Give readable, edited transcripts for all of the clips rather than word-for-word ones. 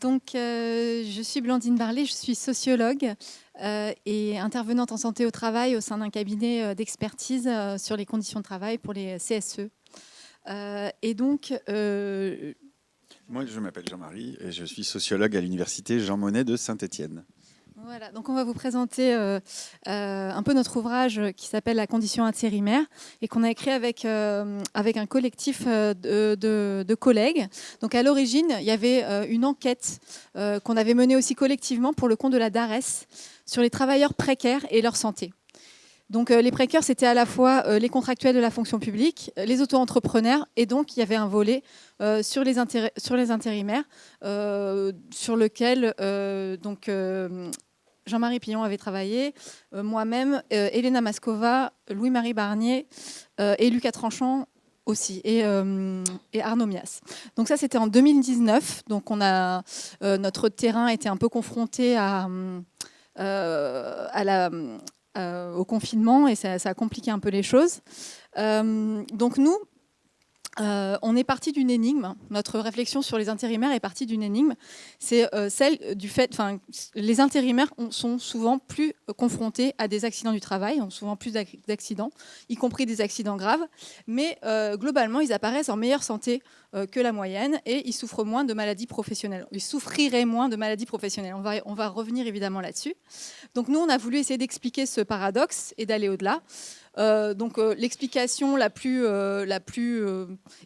Je suis Blandine Barlet, je suis sociologue et intervenante en santé au travail au sein d'un cabinet d'expertise sur les conditions de travail pour les CSE. Moi, je m'appelle Jean-Marie et je suis sociologue à l'université Jean Monnet de Saint-Étienne. Voilà, donc on va vous présenter un peu notre ouvrage qui s'appelle La condition intérimaire et qu'on a écrit avec un collectif de collègues. Donc à l'origine, il y avait une enquête qu'on avait menée aussi collectivement pour le compte de la DARES sur les travailleurs précaires et leur santé. Donc les précaires, c'était à la fois les contractuels de la fonction publique, les auto-entrepreneurs, et donc il y avait un volet sur les intérimaires, sur lequel Jean-Marie Pillon avait travaillé, moi-même, Elena Mascova, Louis-Marie Barnier et Lucas Tranchant aussi, et Arnaud Mias. Donc ça, c'était en 2019. Donc notre terrain était un peu confronté au confinement et ça a compliqué un peu les choses. Donc nous, on est parti d'une énigme. Notre réflexion sur les intérimaires est partie d'une énigme. C'est celle du fait, les intérimaires sont souvent plus confrontés à des accidents du travail, ont souvent plus d'accidents, y compris des accidents graves. Mais globalement, ils apparaissent en meilleure santé que la moyenne et ils souffrent moins de maladies professionnelles. Ils souffriraient moins de maladies professionnelles. On va revenir évidemment là-dessus. Donc nous, on a voulu essayer d'expliquer ce paradoxe et d'aller au-delà. L'explication la plus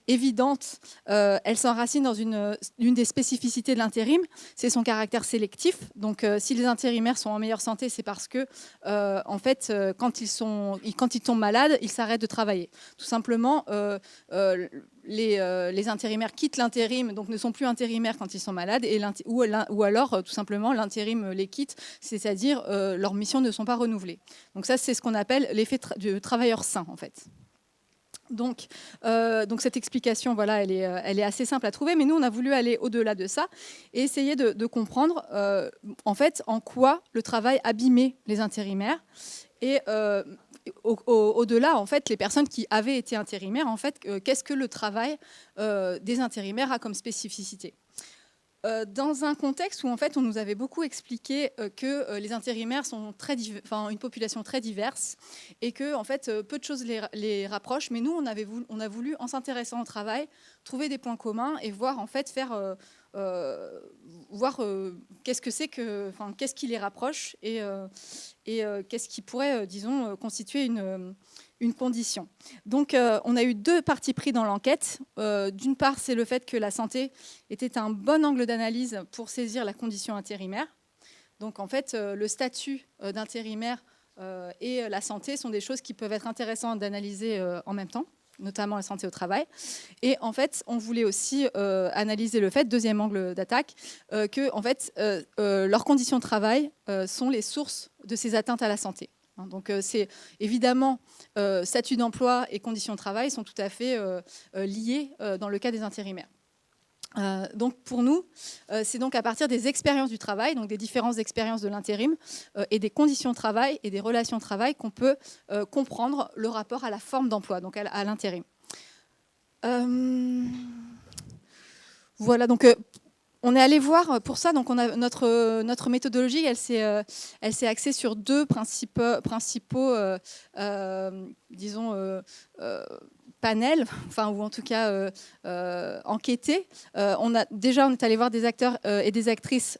évidente, elle s'enracine dans une des spécificités de l'intérim, c'est son caractère sélectif. Donc, si les intérimaires sont en meilleure santé, c'est parce que, quand ils tombent malades, ils s'arrêtent de travailler. Tout simplement, les intérimaires quittent l'intérim, donc ne sont plus intérimaires quand ils sont malades, ou alors, tout simplement, l'intérim les quitte, c'est-à-dire leurs missions ne sont pas renouvelées. Donc ça, c'est ce qu'on appelle l'effet de travailleur sain, en fait. Donc cette explication, voilà, elle est assez simple à trouver, mais nous, on a voulu aller au-delà de ça et essayer de comprendre, en fait, en quoi le travail abîmait les intérimaires et au-delà, en fait, les personnes qui avaient été intérimaires, en fait, qu'est-ce que le travail des intérimaires a comme spécificité ? Dans un contexte où en fait on nous avait beaucoup expliqué que les intérimaires sont une population très diverse et que en fait peu de choses les rapprochent, mais nous on a voulu en s'intéressant au travail trouver des points communs et voir en fait qu'est-ce que c'est qu'est-ce qui les rapproche et qu'est-ce qui pourrait disons constituer une condition. Donc, on a eu deux partis pris dans l'enquête. D'une part, c'est le fait que la santé était un bon angle d'analyse pour saisir la condition intérimaire. Donc, en fait, le statut d'intérimaire et la santé sont des choses qui peuvent être intéressantes d'analyser en même temps, notamment la santé au travail. Et en fait, on voulait aussi analyser le fait, deuxième angle d'attaque, que en fait, leurs conditions de travail sont les sources de ces atteintes à la santé. Donc, c'est évidemment statut d'emploi et conditions de travail sont tout à fait liés dans le cas des intérimaires. Donc pour nous, c'est donc à partir des expériences du travail, donc des différentes expériences de l'intérim et des conditions de travail et des relations de travail qu'on peut comprendre le rapport à la forme d'emploi, donc à l'intérim. Voilà, donc on est allé voir pour ça, donc on a notre méthodologie, elle s'est axée sur deux principaux panels, ou en tout cas enquêtés. On est allé voir des acteurs et des actrices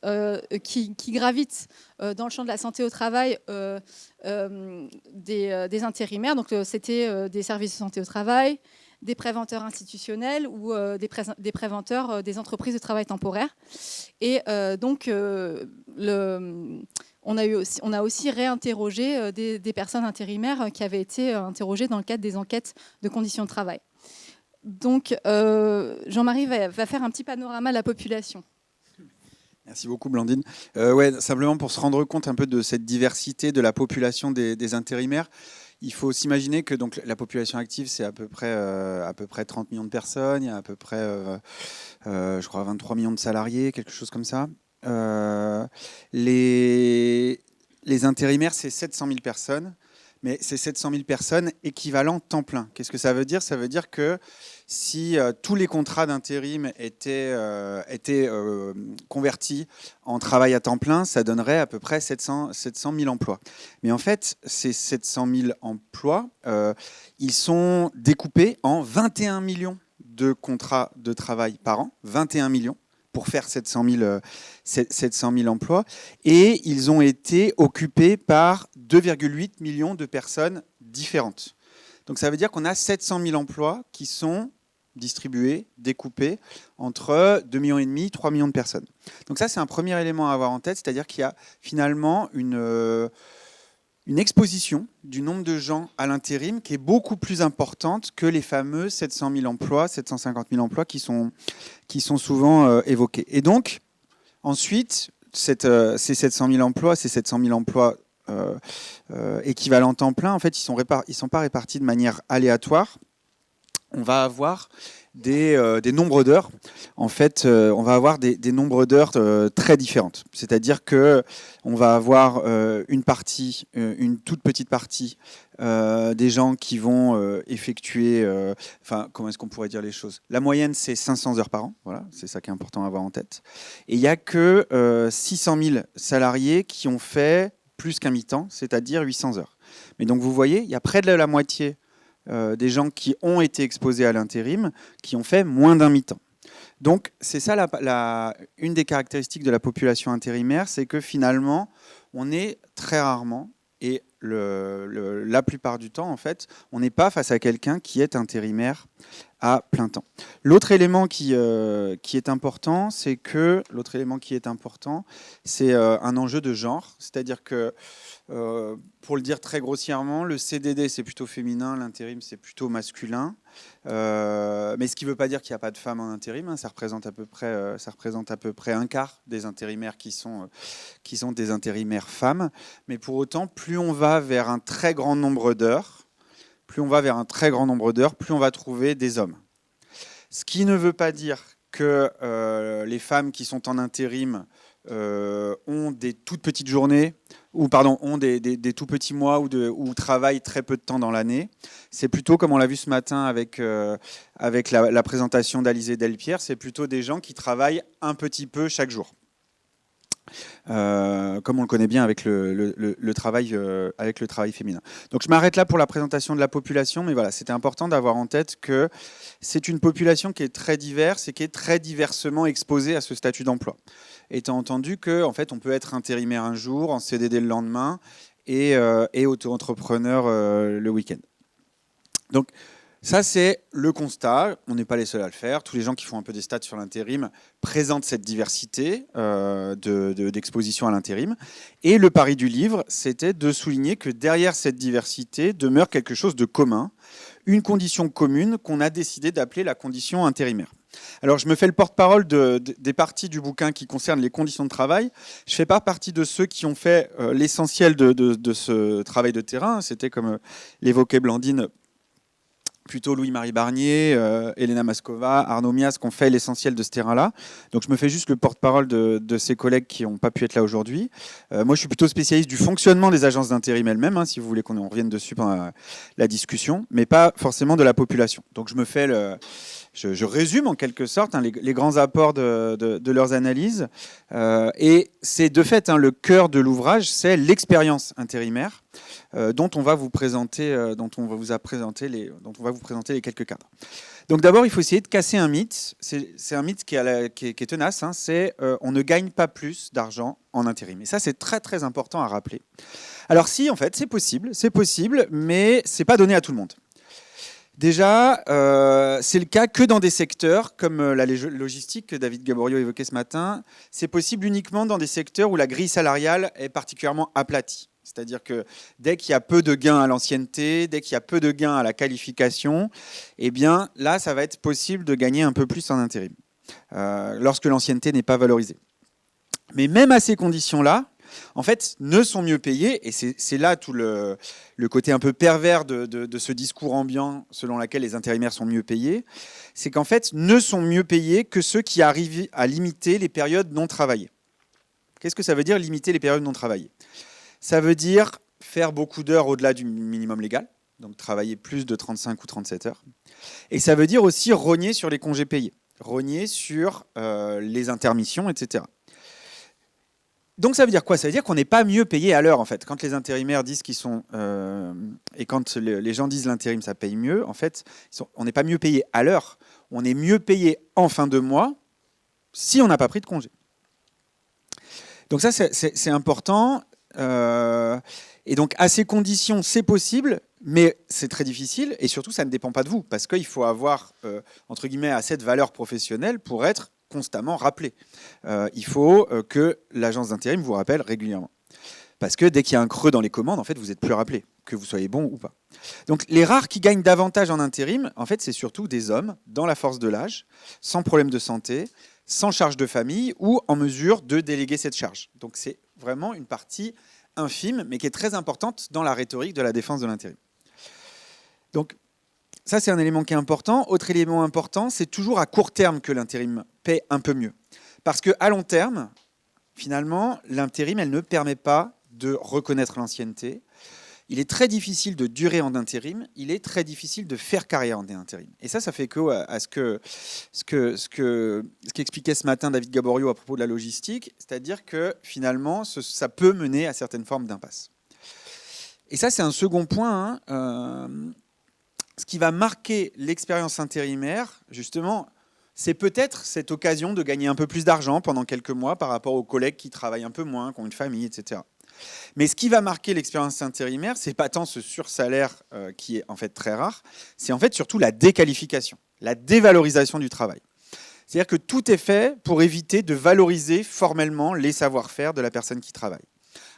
qui gravitent dans le champ de la santé au travail des intérimaires. Donc c'était des services de santé au travail, des préventeurs institutionnels ou des préventeurs des entreprises de travail temporaire. Et on a aussi réinterrogé des personnes intérimaires qui avaient été interrogées dans le cadre des enquêtes de conditions de travail. Donc, Jean-Marie va faire un petit panorama de la population. Merci beaucoup, Blandine. Simplement pour se rendre compte un peu de cette diversité de la population des intérimaires, il faut s'imaginer que donc, la population active, c'est à peu près 30 millions de personnes. Il y a à peu près, je crois, 23 millions de salariés, quelque chose comme ça. Les intérimaires, c'est 700 000 personnes. mais c'est 700 000 personnes équivalent temps plein. Qu'est-ce que ça veut dire? Ça veut dire que si tous les contrats d'intérim étaient convertis en travail à temps plein, ça donnerait à peu près 700 000 emplois. Mais en fait, ces 700 000 emplois, ils sont découpés en 21 millions de contrats de travail par an, 21 millions pour faire 700 000 emplois, et ils ont été occupés par 2,8 millions de personnes différentes. Donc ça veut dire qu'on a 700 000 emplois qui sont distribués, découpés entre 2,5 millions, 3 millions de personnes. Donc ça, c'est un premier élément à avoir en tête, c'est-à-dire qu'il y a finalement une exposition du nombre de gens à l'intérim qui est beaucoup plus importante que les fameux 700 000 emplois, 750 000 emplois qui sont souvent évoqués. Et donc, ensuite, ces 700 000 emplois, équivalents temps plein, en fait, ils sont pas répartis de manière aléatoire. On va avoir des nombres d'heures. En fait, on va avoir des nombres d'heures très différentes. C'est-à-dire que on va avoir une toute petite partie des gens qui vont effectuer, comment est-ce qu'on pourrait dire les choses? La moyenne, c'est 500 heures par an. Voilà, c'est ça qui est important à avoir en tête. Et il n'y a que 600 000 salariés qui ont fait plus qu'un mi-temps, c'est-à-dire 800 heures. Mais donc, vous voyez, il y a près de la moitié des gens qui ont été exposés à l'intérim, qui ont fait moins d'un mi-temps. Donc, c'est ça une des caractéristiques de la population intérimaire, c'est que finalement, on est très rarement, et la plupart du temps, en fait, on n'est pas face à quelqu'un qui est intérimaire à plein temps. L'autre élément qui est important, c'est un enjeu de genre, c'est-à-dire que pour le dire très grossièrement, le CDD c'est plutôt féminin, l'intérim c'est plutôt masculin. Mais ce qui ne veut pas dire qu'il n'y a pas de femmes en intérim, hein, ça représente à peu près un quart des intérimaires qui sont des intérimaires femmes. Mais pour autant, plus on va vers un très grand nombre d'heures, plus on va trouver des hommes. Ce qui ne veut pas dire que les femmes qui sont en intérim ont des toutes petites journées, ont des tout petits mois ou travaillent très peu de temps dans l'année. C'est plutôt, comme on l'a vu ce matin avec la présentation d'Alizé Delpierre, c'est plutôt des gens qui travaillent un petit peu chaque jour. Comme on le connaît bien avec le travail féminin. Donc je m'arrête là pour la présentation de la population, mais voilà, c'était important d'avoir en tête que c'est une population qui est très diverse et qui est très diversement exposée à ce statut d'emploi. Étant entendu que, en fait, on peut être intérimaire un jour, en CDD le lendemain et auto-entrepreneur le week-end. Donc ça, c'est le constat. On n'est pas les seuls à le faire. Tous les gens qui font un peu des stats sur l'intérim présentent cette diversité d'exposition à l'intérim. Et le pari du livre, c'était de souligner que derrière cette diversité demeure quelque chose de commun, une condition commune qu'on a décidé d'appeler la condition intérimaire. Alors, je me fais le porte-parole des parties du bouquin qui concernent les conditions de travail. Je ne fais pas partie de ceux qui ont fait l'essentiel de ce travail de terrain. C'était, comme l'évoquait Blandine, plutôt Louis-Marie Barnier, Elena Mascova, Arnaud Mias qui ont fait l'essentiel de ce terrain-là. Donc je me fais juste le porte-parole de ces collègues qui n'ont pas pu être là aujourd'hui. Moi, je suis plutôt spécialiste du fonctionnement des agences d'intérim elles-mêmes, hein, si vous voulez qu'on revienne dessus pendant la discussion, mais pas forcément de la population. Donc je résume en quelque sorte les grands apports de leurs analyses. Et c'est de fait le cœur de l'ouvrage, c'est l'expérience intérimaire dont on va vous présenter les quelques cadres. Donc d'abord, il faut essayer de casser un mythe. C'est un mythe qui est tenace. Hein, c'est on ne gagne pas plus d'argent en intérim. Et ça, c'est très très important à rappeler. Alors si, en fait, c'est possible, mais c'est pas donné à tout le monde. Déjà, c'est le cas que dans des secteurs comme la logistique que David Gaborio évoquait ce matin. C'est possible uniquement dans des secteurs où la grille salariale est particulièrement aplatie. C'est-à-dire que dès qu'il y a peu de gains à l'ancienneté, dès qu'il y a peu de gains à la qualification, eh bien là, ça va être possible de gagner un peu plus en intérim, lorsque l'ancienneté n'est pas valorisée. Mais même à ces conditions-là, en fait, ne sont mieux payés, et c'est là tout le côté un peu pervers de ce discours ambiant selon lequel les intérimaires sont mieux payés, c'est qu'en fait, ne sont mieux payés que ceux qui arrivent à limiter les périodes non travaillées. Qu'est-ce que ça veut dire, limiter les périodes non travaillées ? Ça veut dire faire beaucoup d'heures au-delà du minimum légal, donc travailler plus de 35 ou 37 heures. Et ça veut dire aussi rogner sur les congés payés, rogner sur les intermissions, etc. Donc ça veut dire quoi? Ça veut dire qu'on n'est pas mieux payé à l'heure, en fait. Quand les intérimaires disent qu'ils sont... et quand les gens disent l'intérim, ça paye mieux, en fait, on n'est pas mieux payé à l'heure. On est mieux payé en fin de mois si on n'a pas pris de congé. Donc ça, c'est important. Et donc, à ces conditions, c'est possible, mais c'est très difficile. Et surtout, ça ne dépend pas de vous, parce qu'il faut avoir, entre guillemets, assez de valeur professionnelle pour être constamment rappelé. Il faut que l'agence d'intérim vous rappelle régulièrement. Parce que dès qu'il y a un creux dans les commandes, en fait, vous n'êtes plus rappelé, que vous soyez bon ou pas. Donc, les rares qui gagnent davantage en intérim, en fait, c'est surtout des hommes dans la force de l'âge, sans problème de santé, sans charge de famille ou en mesure de déléguer cette charge. Donc, c'est vraiment une partie infime, mais qui est très importante dans la rhétorique de la défense de l'intérim. Donc, ça, c'est un élément qui est important. Autre élément important, c'est toujours à court terme que l'intérim paie un peu mieux. Parce qu'à long terme, finalement, l'intérim, elle ne permet pas de reconnaître l'ancienneté. Il est très difficile de durer en intérim, il est très difficile de faire carrière en intérim. Et ça fait écho à ce qu'expliquait ce matin David Gaborio à propos de la logistique, c'est-à-dire que finalement, ça peut mener à certaines formes d'impasse. Et ça, c'est un second point. Ce qui va marquer l'expérience intérimaire, justement, c'est peut-être cette occasion de gagner un peu plus d'argent pendant quelques mois par rapport aux collègues qui travaillent un peu moins, qui ont une famille, etc. Mais ce qui va marquer l'expérience intérimaire, c'est pas tant ce sursalaire qui est en fait très rare, c'est en fait surtout la déqualification, la dévalorisation du travail. C'est-à-dire que tout est fait pour éviter de valoriser formellement les savoir-faire de la personne qui travaille.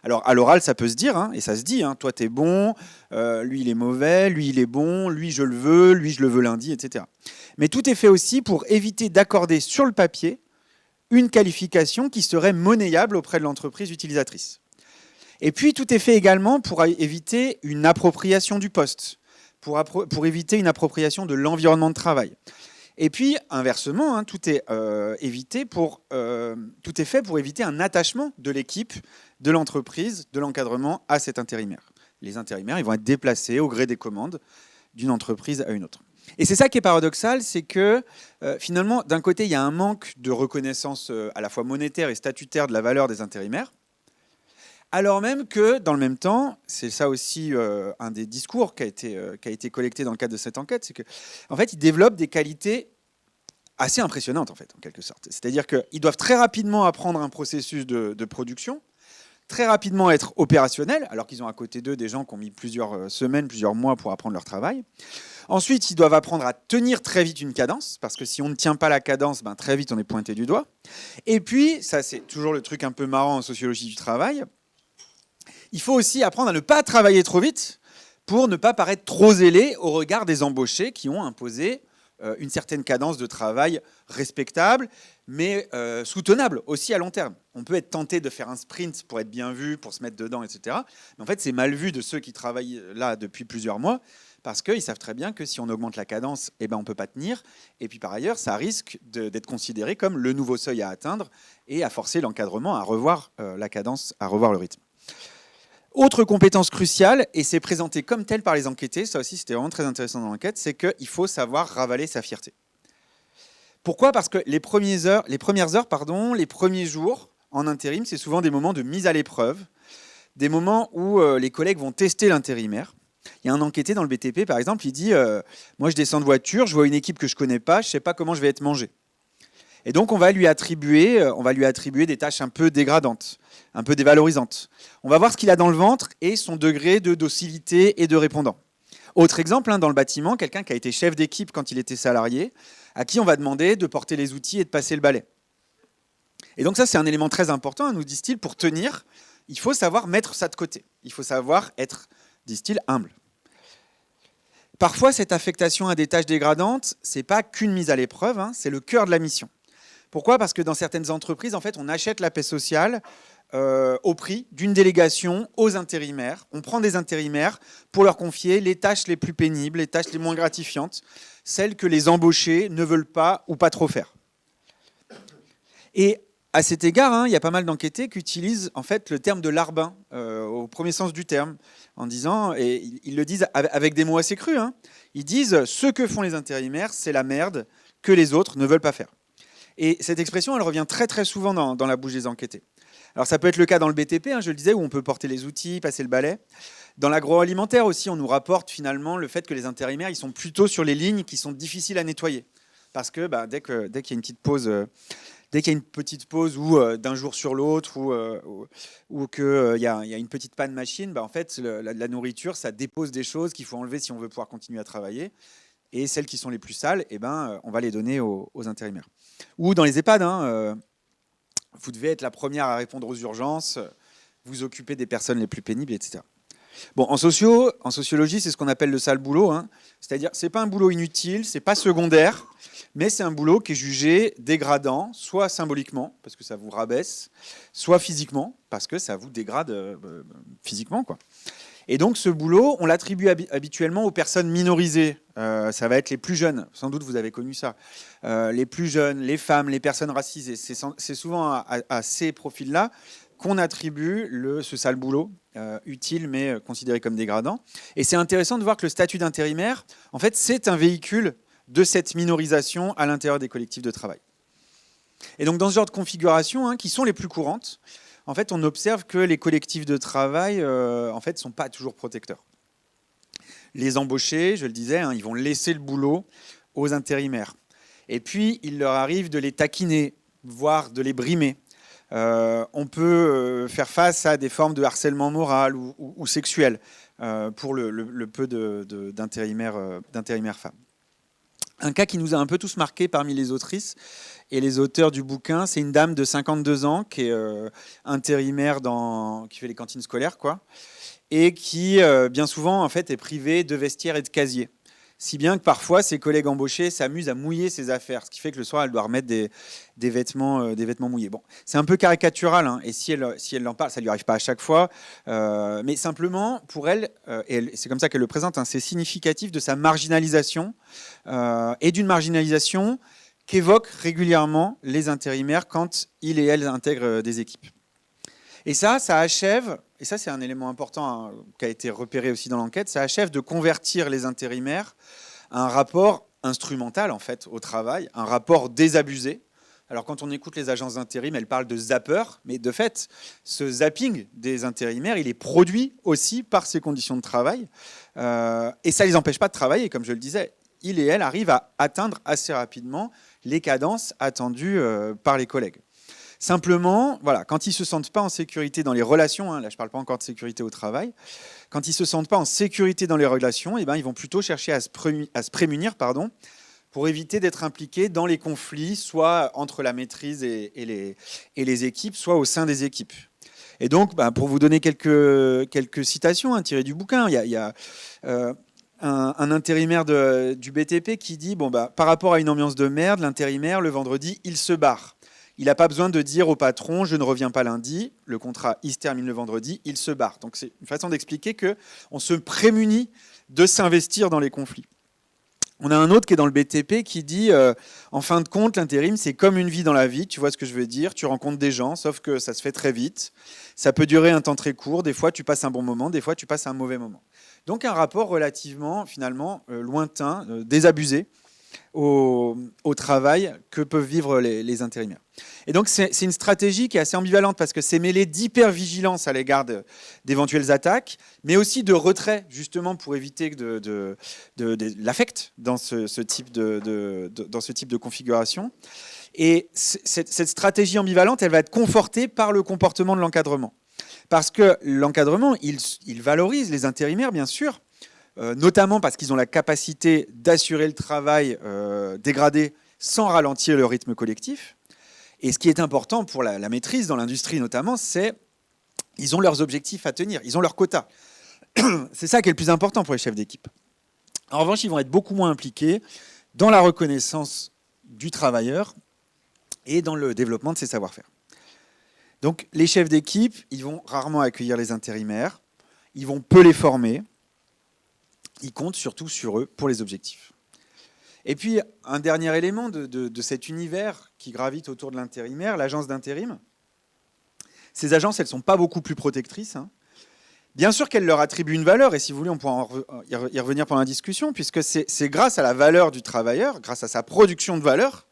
Alors, à l'oral, ça peut se dire, et ça se dit, toi, t'es bon, lui, il est mauvais, lui, il est bon, lui, je le veux lundi, etc. Mais tout est fait aussi pour éviter d'accorder sur le papier une qualification qui serait monnayable auprès de l'entreprise utilisatrice. Et puis, tout est fait également pour éviter une appropriation du poste, pour éviter une appropriation de l'environnement de travail. Et puis, inversement, tout est fait pour éviter un attachement de l'équipe, de l'entreprise, de l'encadrement à cet intérimaire. Les intérimaires, ils vont être déplacés au gré des commandes d'une entreprise à une autre. Et c'est ça qui est paradoxal, c'est que finalement, d'un côté, il y a un manque de reconnaissance à la fois monétaire et statutaire de la valeur des intérimaires, alors même que, dans le même temps, c'est ça aussi un des discours qui a été collecté dans le cadre de cette enquête, c'est qu'en fait, ils développent des qualités assez impressionnantes, en fait, en quelque sorte. C'est-à-dire qu'ils doivent très rapidement apprendre un processus de production, très rapidement être opérationnels, alors qu'ils ont à côté d'eux des gens qui ont mis plusieurs semaines, plusieurs mois pour apprendre leur travail. Ensuite, ils doivent apprendre à tenir très vite une cadence, parce que si on ne tient pas la cadence, très vite on est pointé du doigt. Et puis, ça c'est toujours le truc un peu marrant en sociologie du travail, il faut aussi apprendre à ne pas travailler trop vite pour ne pas paraître trop zélé au regard des embauchés qui ont imposé une certaine cadence de travail respectable, mais soutenable aussi à long terme. On peut être tenté de faire un sprint pour être bien vu, pour se mettre dedans, etc. Mais en fait, c'est mal vu de ceux qui travaillent là depuis plusieurs mois, parce qu'ils savent très bien que si on augmente la cadence, on ne peut pas tenir. Et puis par ailleurs, ça risque d'être considéré comme le nouveau seuil à atteindre et à forcer l'encadrement à revoir la cadence, à revoir le rythme. Autre compétence cruciale, et c'est présenté comme tel par les enquêtés, ça aussi c'était vraiment très intéressant dans l'enquête, c'est qu'il faut savoir ravaler sa fierté. Pourquoi ? Parce que les premières heures, les premiers jours en intérim, c'est souvent des moments de mise à l'épreuve, des moments où les collègues vont tester l'intérimaire. Il y a un enquêté dans le BTP, par exemple, il dit « Moi, je descends de voiture, je vois une équipe que je ne connais pas, je ne sais pas comment je vais être mangé. » Et donc, on va lui attribuer des tâches un peu dégradantes, un peu dévalorisantes. On va voir ce qu'il a dans le ventre et son degré de docilité et de répondant. Autre exemple, dans le bâtiment, quelqu'un qui a été chef d'équipe quand il était salarié, à qui on va demander de porter les outils et de passer le balai. Et donc ça, c'est un élément très important, nous disent-ils, pour tenir, il faut savoir mettre ça de côté. Il faut savoir être, disent-ils, humble. Parfois, cette affectation à des tâches dégradantes, ce n'est pas qu'une mise à l'épreuve, c'est le cœur de la mission. Pourquoi ? Parce que dans certaines entreprises, en fait, on achète la paix sociale au prix d'une délégation aux intérimaires. On prend des intérimaires pour leur confier les tâches les plus pénibles, les tâches les moins gratifiantes, celles que les embauchés ne veulent pas ou pas trop faire. Et À cet égard, hein, il y a pas mal d'enquêtés qui utilisent en fait le terme de larbin au premier sens du terme, en disant, et ils le disent avec des mots assez crus, hein, ils disent ce que font les intérimaires, c'est la merde que les autres ne veulent pas faire. Et cette expression, elle revient très très souvent dans la bouche des enquêtés. Alors ça peut être le cas dans le BTP, hein, je le disais, où on peut porter les outils, passer le balai. Dans l'agroalimentaire aussi, on nous rapporte finalement le fait que les intérimaires, ils sont plutôt sur les lignes qui sont difficiles à nettoyer. Parce que dès qu'il y a une petite pause... Dès qu'il y a une petite pause ou d'un jour sur l'autre ou qu'il y a une petite panne machine, en fait, la nourriture, ça dépose des choses qu'il faut enlever si on veut pouvoir continuer à travailler. Et celles qui sont les plus sales, on va les donner aux intérimaires. Ou dans les EHPAD, hein, vous devez être la première à répondre aux urgences, vous occuper des personnes les plus pénibles, etc. Bon, en sociologie, c'est ce qu'on appelle le sale boulot. Hein. C'est-à-dire, c'est pas un boulot inutile, c'est pas secondaire, mais c'est un boulot qui est jugé dégradant, soit symboliquement, parce que ça vous rabaisse, soit physiquement, parce que ça vous dégrade physiquement, quoi. Et donc, ce boulot, on l'attribue habituellement aux personnes minorisées. Ça va être les plus jeunes. Sans doute, vous avez connu ça. Les plus jeunes, les femmes, les personnes racisées. C'est souvent à ces profils-là qu'on attribue ce sale boulot, utile mais considéré comme dégradant. Et c'est intéressant de voir que le statut d'intérimaire, en fait, c'est un véhicule de cette minorisation à l'intérieur des collectifs de travail. Et donc, dans ce genre de configuration, hein, qui sont les plus courantes, en fait, on observe que les collectifs de travail, en fait, sont pas toujours protecteurs. Les embauchés, je le disais, hein, ils vont laisser le boulot aux intérimaires. Et puis, il leur arrive de les taquiner, voire de les brimer. On peut faire face à des formes de harcèlement moral ou sexuel pour le peu d'intérimaires femmes. Un cas qui nous a un peu tous marqués parmi les autrices et les auteurs du bouquin, c'est une dame de 52 ans qui est intérimaire qui fait les cantines scolaires, quoi, et qui, bien souvent, en fait, est privée de vestiaires et de casiers. Si bien que parfois, ses collègues embauchés s'amusent à mouiller ses affaires, ce qui fait que le soir, elle doit remettre des vêtements mouillés. Bon, c'est un peu caricatural, hein, et si elle en parle, ça ne lui arrive pas à chaque fois, mais simplement, pour elle, et c'est comme ça qu'elle le présente, hein, c'est significatif de sa marginalisation, et d'une marginalisation qu'évoquent régulièrement les intérimaires quand ils et elles intègrent des équipes. Et ça achève, et ça c'est un élément important, hein, qui a été repéré aussi dans l'enquête, ça achève de convertir les intérimaires à un rapport instrumental en fait au travail, un rapport désabusé. Alors quand on écoute les agences d'intérim, elles parlent de zapper, mais de fait, ce zapping des intérimaires, il est produit aussi par ces conditions de travail, et ça ne les empêche pas de travailler, comme je le disais. Ils et elles arrivent à atteindre assez rapidement les cadences attendues par les collègues. Simplement, voilà, quand ils ne se sentent pas en sécurité dans les relations, hein, là je ne parle pas encore de sécurité au travail, quand ils ne se sentent pas en sécurité dans les relations, ils vont plutôt chercher à se prémunir pour éviter d'être impliqués dans les conflits, soit entre la maîtrise et les équipes, soit au sein des équipes. Et donc, pour vous donner quelques citations, hein, tirées du bouquin, il y a un intérimaire du BTP qui dit par rapport à une ambiance de merde, l'intérimaire, le vendredi, il se barre. Il n'a pas besoin de dire au patron « je ne reviens pas lundi », le contrat il se termine le vendredi, il se barre. Donc c'est une façon d'expliquer qu'on se prémunit de s'investir dans les conflits. On a un autre qui est dans le BTP qui dit en fin de compte, l'intérim, c'est comme une vie dans la vie, tu vois ce que je veux dire, tu rencontres des gens, sauf que ça se fait très vite, ça peut durer un temps très court, des fois tu passes un bon moment, des fois tu passes un mauvais moment. Donc un rapport relativement, finalement, lointain, désabusé, au travail que peuvent vivre les intérimaires. Et donc c'est une stratégie qui est assez ambivalente parce que c'est mêlé d'hypervigilance à l'égard d'éventuelles attaques, mais aussi de retrait justement pour éviter de l'affect dans ce type de configuration. Et cette stratégie ambivalente, elle va être confortée par le comportement de l'encadrement. Parce que l'encadrement, il valorise les intérimaires, bien sûr, notamment parce qu'ils ont la capacité d'assurer le travail dégradé sans ralentir le rythme collectif. Et ce qui est important pour la maîtrise dans l'industrie notamment, c'est qu'ils ont leurs objectifs à tenir, ils ont leurs quotas. C'est ça qui est le plus important pour les chefs d'équipe. En revanche, ils vont être beaucoup moins impliqués dans la reconnaissance du travailleur et dans le développement de ses savoir-faire. Donc les chefs d'équipe, ils vont rarement accueillir les intérimaires, ils vont peu les former, ils comptent surtout sur eux pour les objectifs. Et puis, un dernier élément de cet univers qui gravite autour de l'intérimaire, l'agence d'intérim. Ces agences, elles ne sont pas beaucoup plus protectrices, hein. Bien sûr qu'elles leur attribuent une valeur, et si vous voulez, on pourra y revenir pendant la discussion, puisque c'est grâce à la valeur du travailleur, grâce à sa production de valeur,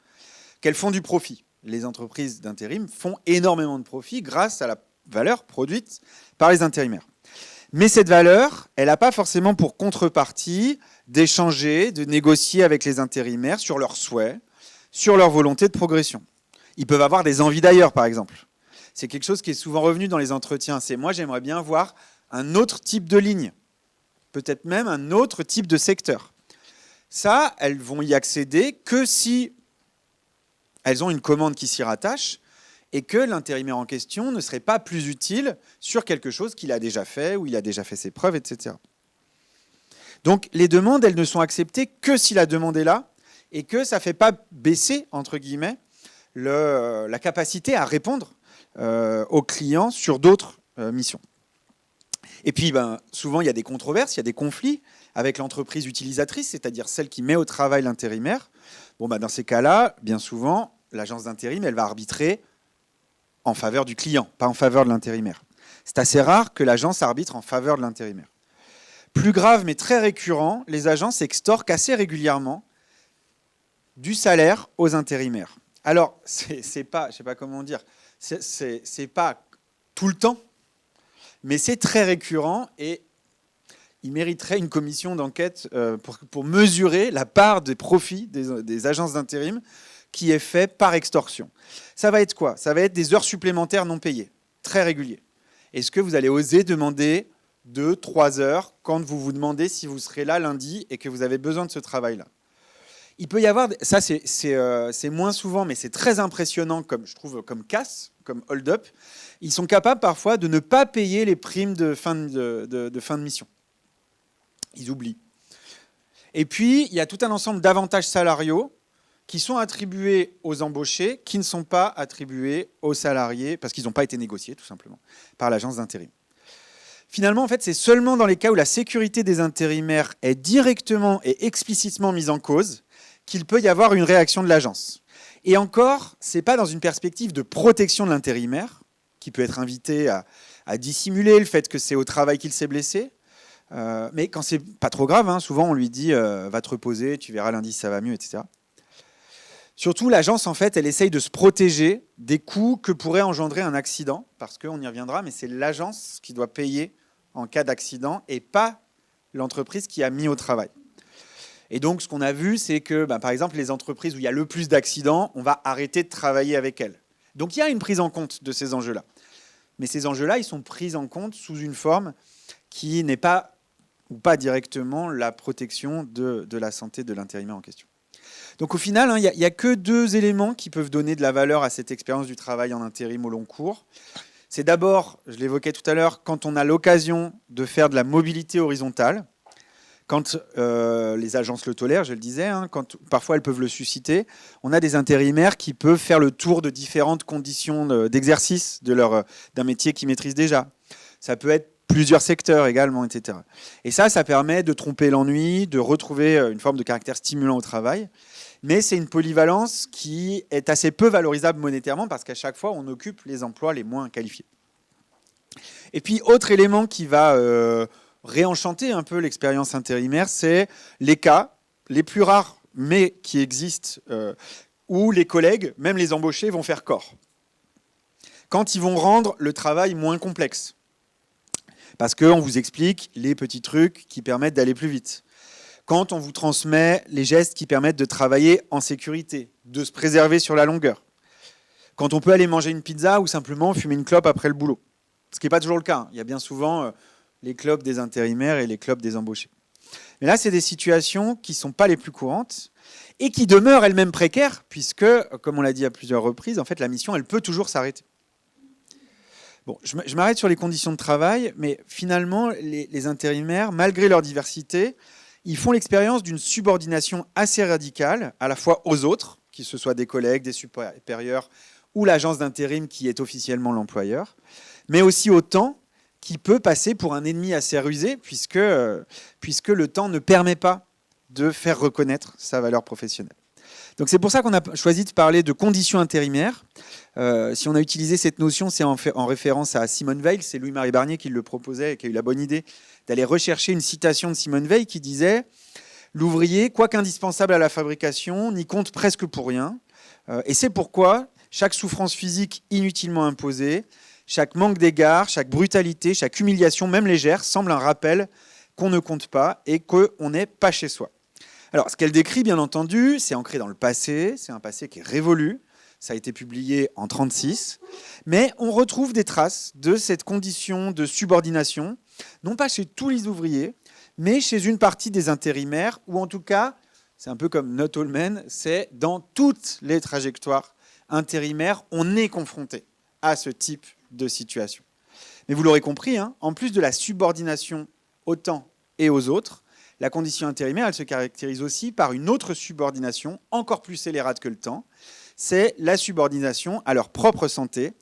qu'elles font du profit. Les entreprises d'intérim font énormément de profit grâce à la valeur produite par les intérimaires. Mais cette valeur, elle n'a pas forcément pour contrepartie d'échanger, de négocier avec les intérimaires sur leurs souhaits, sur leur volonté de progression. Ils peuvent avoir des envies d'ailleurs, par exemple. C'est quelque chose qui est souvent revenu dans les entretiens. C'est moi, j'aimerais bien voir un autre type de ligne, peut-être même un autre type de secteur. Ça, elles vont y accéder que si elles ont une commande qui s'y rattache et que l'intérimaire en question ne serait pas plus utile sur quelque chose qu'il a déjà fait, ou il a déjà fait ses preuves, etc. Donc les demandes, elles ne sont acceptées que si la demande est là et que ça ne fait pas baisser, entre guillemets, la capacité à répondre aux clients sur d'autres missions. Et puis, souvent, il y a des controverses, il y a des conflits avec l'entreprise utilisatrice, c'est-à-dire celle qui met au travail l'intérimaire. Dans ces cas-là, bien souvent, l'agence d'intérim, elle va arbitrer en faveur du client, pas en faveur de l'intérimaire. C'est assez rare que l'agence arbitre en faveur de l'intérimaire. Plus grave, mais très récurrent, les agences extorquent assez régulièrement du salaire aux intérimaires. Alors, c'est pas, je sais pas comment dire, c'est pas tout le temps, mais c'est très récurrent et il mériterait une commission d'enquête pour mesurer la part des profits des agences d'intérim qui est fait par extorsion. Ça va être quoi? Ça va être des heures supplémentaires non payées, très réguliers. Est-ce que vous allez oser demander 2-3 heures quand vous vous demandez si vous serez là lundi et que vous avez besoin de ce travail-là? Il peut y avoir, ça c'est moins souvent, mais c'est très impressionnant, comme je trouve, comme casse, comme hold-up. Ils sont capables parfois de ne pas payer les primes de fin de mission. Ils oublient. Et puis, il y a tout un ensemble d'avantages salariaux qui sont attribués aux embauchés, qui ne sont pas attribués aux salariés, parce qu'ils n'ont pas été négociés, tout simplement, par l'agence d'intérim. Finalement, en fait, c'est seulement dans les cas où la sécurité des intérimaires est directement et explicitement mise en cause qu'il peut y avoir une réaction de l'agence. Et encore, ce n'est pas dans une perspective de protection de l'intérimaire, qui peut être invité à dissimuler le fait que c'est au travail qu'il s'est blessé. Mais quand c'est pas trop grave, hein, souvent on lui dit va te reposer, tu verras lundi ça va mieux, etc. Surtout, l'agence, en fait, elle essaye de se protéger des coûts que pourrait engendrer un accident, parce qu'on y reviendra, mais c'est l'agence qui doit payer en cas d'accident et pas l'entreprise qui a mis au travail. Et donc, ce qu'on a vu, c'est que, par exemple, les entreprises où il y a le plus d'accidents, on va arrêter de travailler avec elles. Donc, il y a une prise en compte de ces enjeux-là. Mais ces enjeux-là, ils sont pris en compte sous une forme qui n'est pas, ou pas directement, la protection de la santé de l'intérimaire en question. Donc, au final, il n'y a que 2 éléments qui peuvent donner de la valeur à cette expérience du travail en intérim au long cours. C'est d'abord, je l'évoquais tout à l'heure, quand on a l'occasion de faire de la mobilité horizontale, quand les agences le tolèrent, je le disais, hein, quand parfois elles peuvent le susciter, on a des intérimaires qui peuvent faire le tour de différentes conditions d'exercice d'un métier qu'ils maîtrisent déjà. Ça peut être plusieurs secteurs également, etc. Et ça permet de tromper l'ennui, de retrouver une forme de caractère stimulant au travail. Mais c'est une polyvalence qui est assez peu valorisable monétairement parce qu'à chaque fois, on occupe les emplois les moins qualifiés. Et puis, autre élément qui va réenchanter un peu l'expérience intérimaire, c'est les cas les plus rares, mais qui existent, où les collègues, même les embauchés, vont faire corps. Quand ils vont rendre le travail moins complexe. Parce qu'on vous explique les petits trucs qui permettent d'aller plus vite. Quand on vous transmet les gestes qui permettent de travailler en sécurité, de se préserver sur la longueur. Quand on peut aller manger une pizza ou simplement fumer une clope après le boulot. Ce qui n'est pas toujours le cas. Il y a bien souvent les clopes des intérimaires et les clopes des embauchés. Mais là, c'est des situations qui ne sont pas les plus courantes et qui demeurent elles-mêmes précaires puisque, comme on l'a dit à plusieurs reprises, en fait, la mission, elle peut toujours s'arrêter. Bon, je m'arrête sur les conditions de travail, mais finalement, les intérimaires, malgré leur diversité, ils font l'expérience d'une subordination assez radicale, à la fois aux autres, que ce soit des collègues, des supérieurs, ou l'agence d'intérim qui est officiellement l'employeur, mais aussi au temps, qui peut passer pour un ennemi assez rusé, puisque le temps ne permet pas de faire reconnaître sa valeur professionnelle. Donc c'est pour ça qu'on a choisi de parler de conditions intérimaires. Si on a utilisé cette notion, c'est en référence à Simone Veil, c'est Louis-Marie Barnier qui le proposait et qui a eu la bonne idée d'aller rechercher une citation de Simone Veil qui disait « L'ouvrier, quoique indispensable à la fabrication, n'y compte presque pour rien. Et c'est pourquoi chaque souffrance physique inutilement imposée, chaque manque d'égard, chaque brutalité, chaque humiliation, même légère, semble un rappel qu'on ne compte pas et qu'on n'est pas chez soi. » Alors, ce qu'elle décrit, bien entendu, c'est ancré dans le passé, c'est un passé qui est révolu, ça a été publié en 1936, mais on retrouve des traces de cette condition de subordination, non pas chez tous les ouvriers, mais chez une partie des intérimaires, ou en tout cas, c'est un peu comme Not All Men, c'est dans toutes les trajectoires intérimaires, on est confronté à ce type de situation. Mais vous l'aurez compris, hein, en plus de la subordination au temps et aux autres, la condition intérimaire, elle se caractérise aussi par une autre subordination, encore plus scélérate que le temps, c'est la subordination à leur propre santé,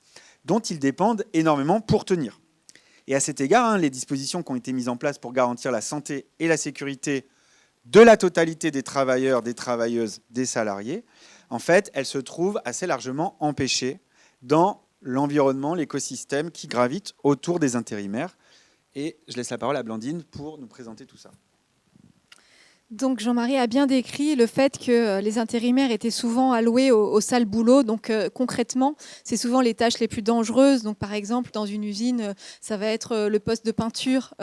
dont ils dépendent énormément pour tenir. Et à cet égard, les dispositions qui ont été mises en place pour garantir la santé et la sécurité de la totalité des travailleurs, des travailleuses, des salariés, en fait, elles se trouvent assez largement empêchées dans l'environnement, l'écosystème qui gravite autour des intérimaires. Et je laisse la parole à Blandine pour nous présenter tout ça. Donc Jean-Marie a bien décrit le fait que les intérimaires étaient souvent alloués au sale boulot. Donc concrètement, c'est souvent les tâches les plus dangereuses. Donc par exemple, dans une usine, ça va être le poste de peinture,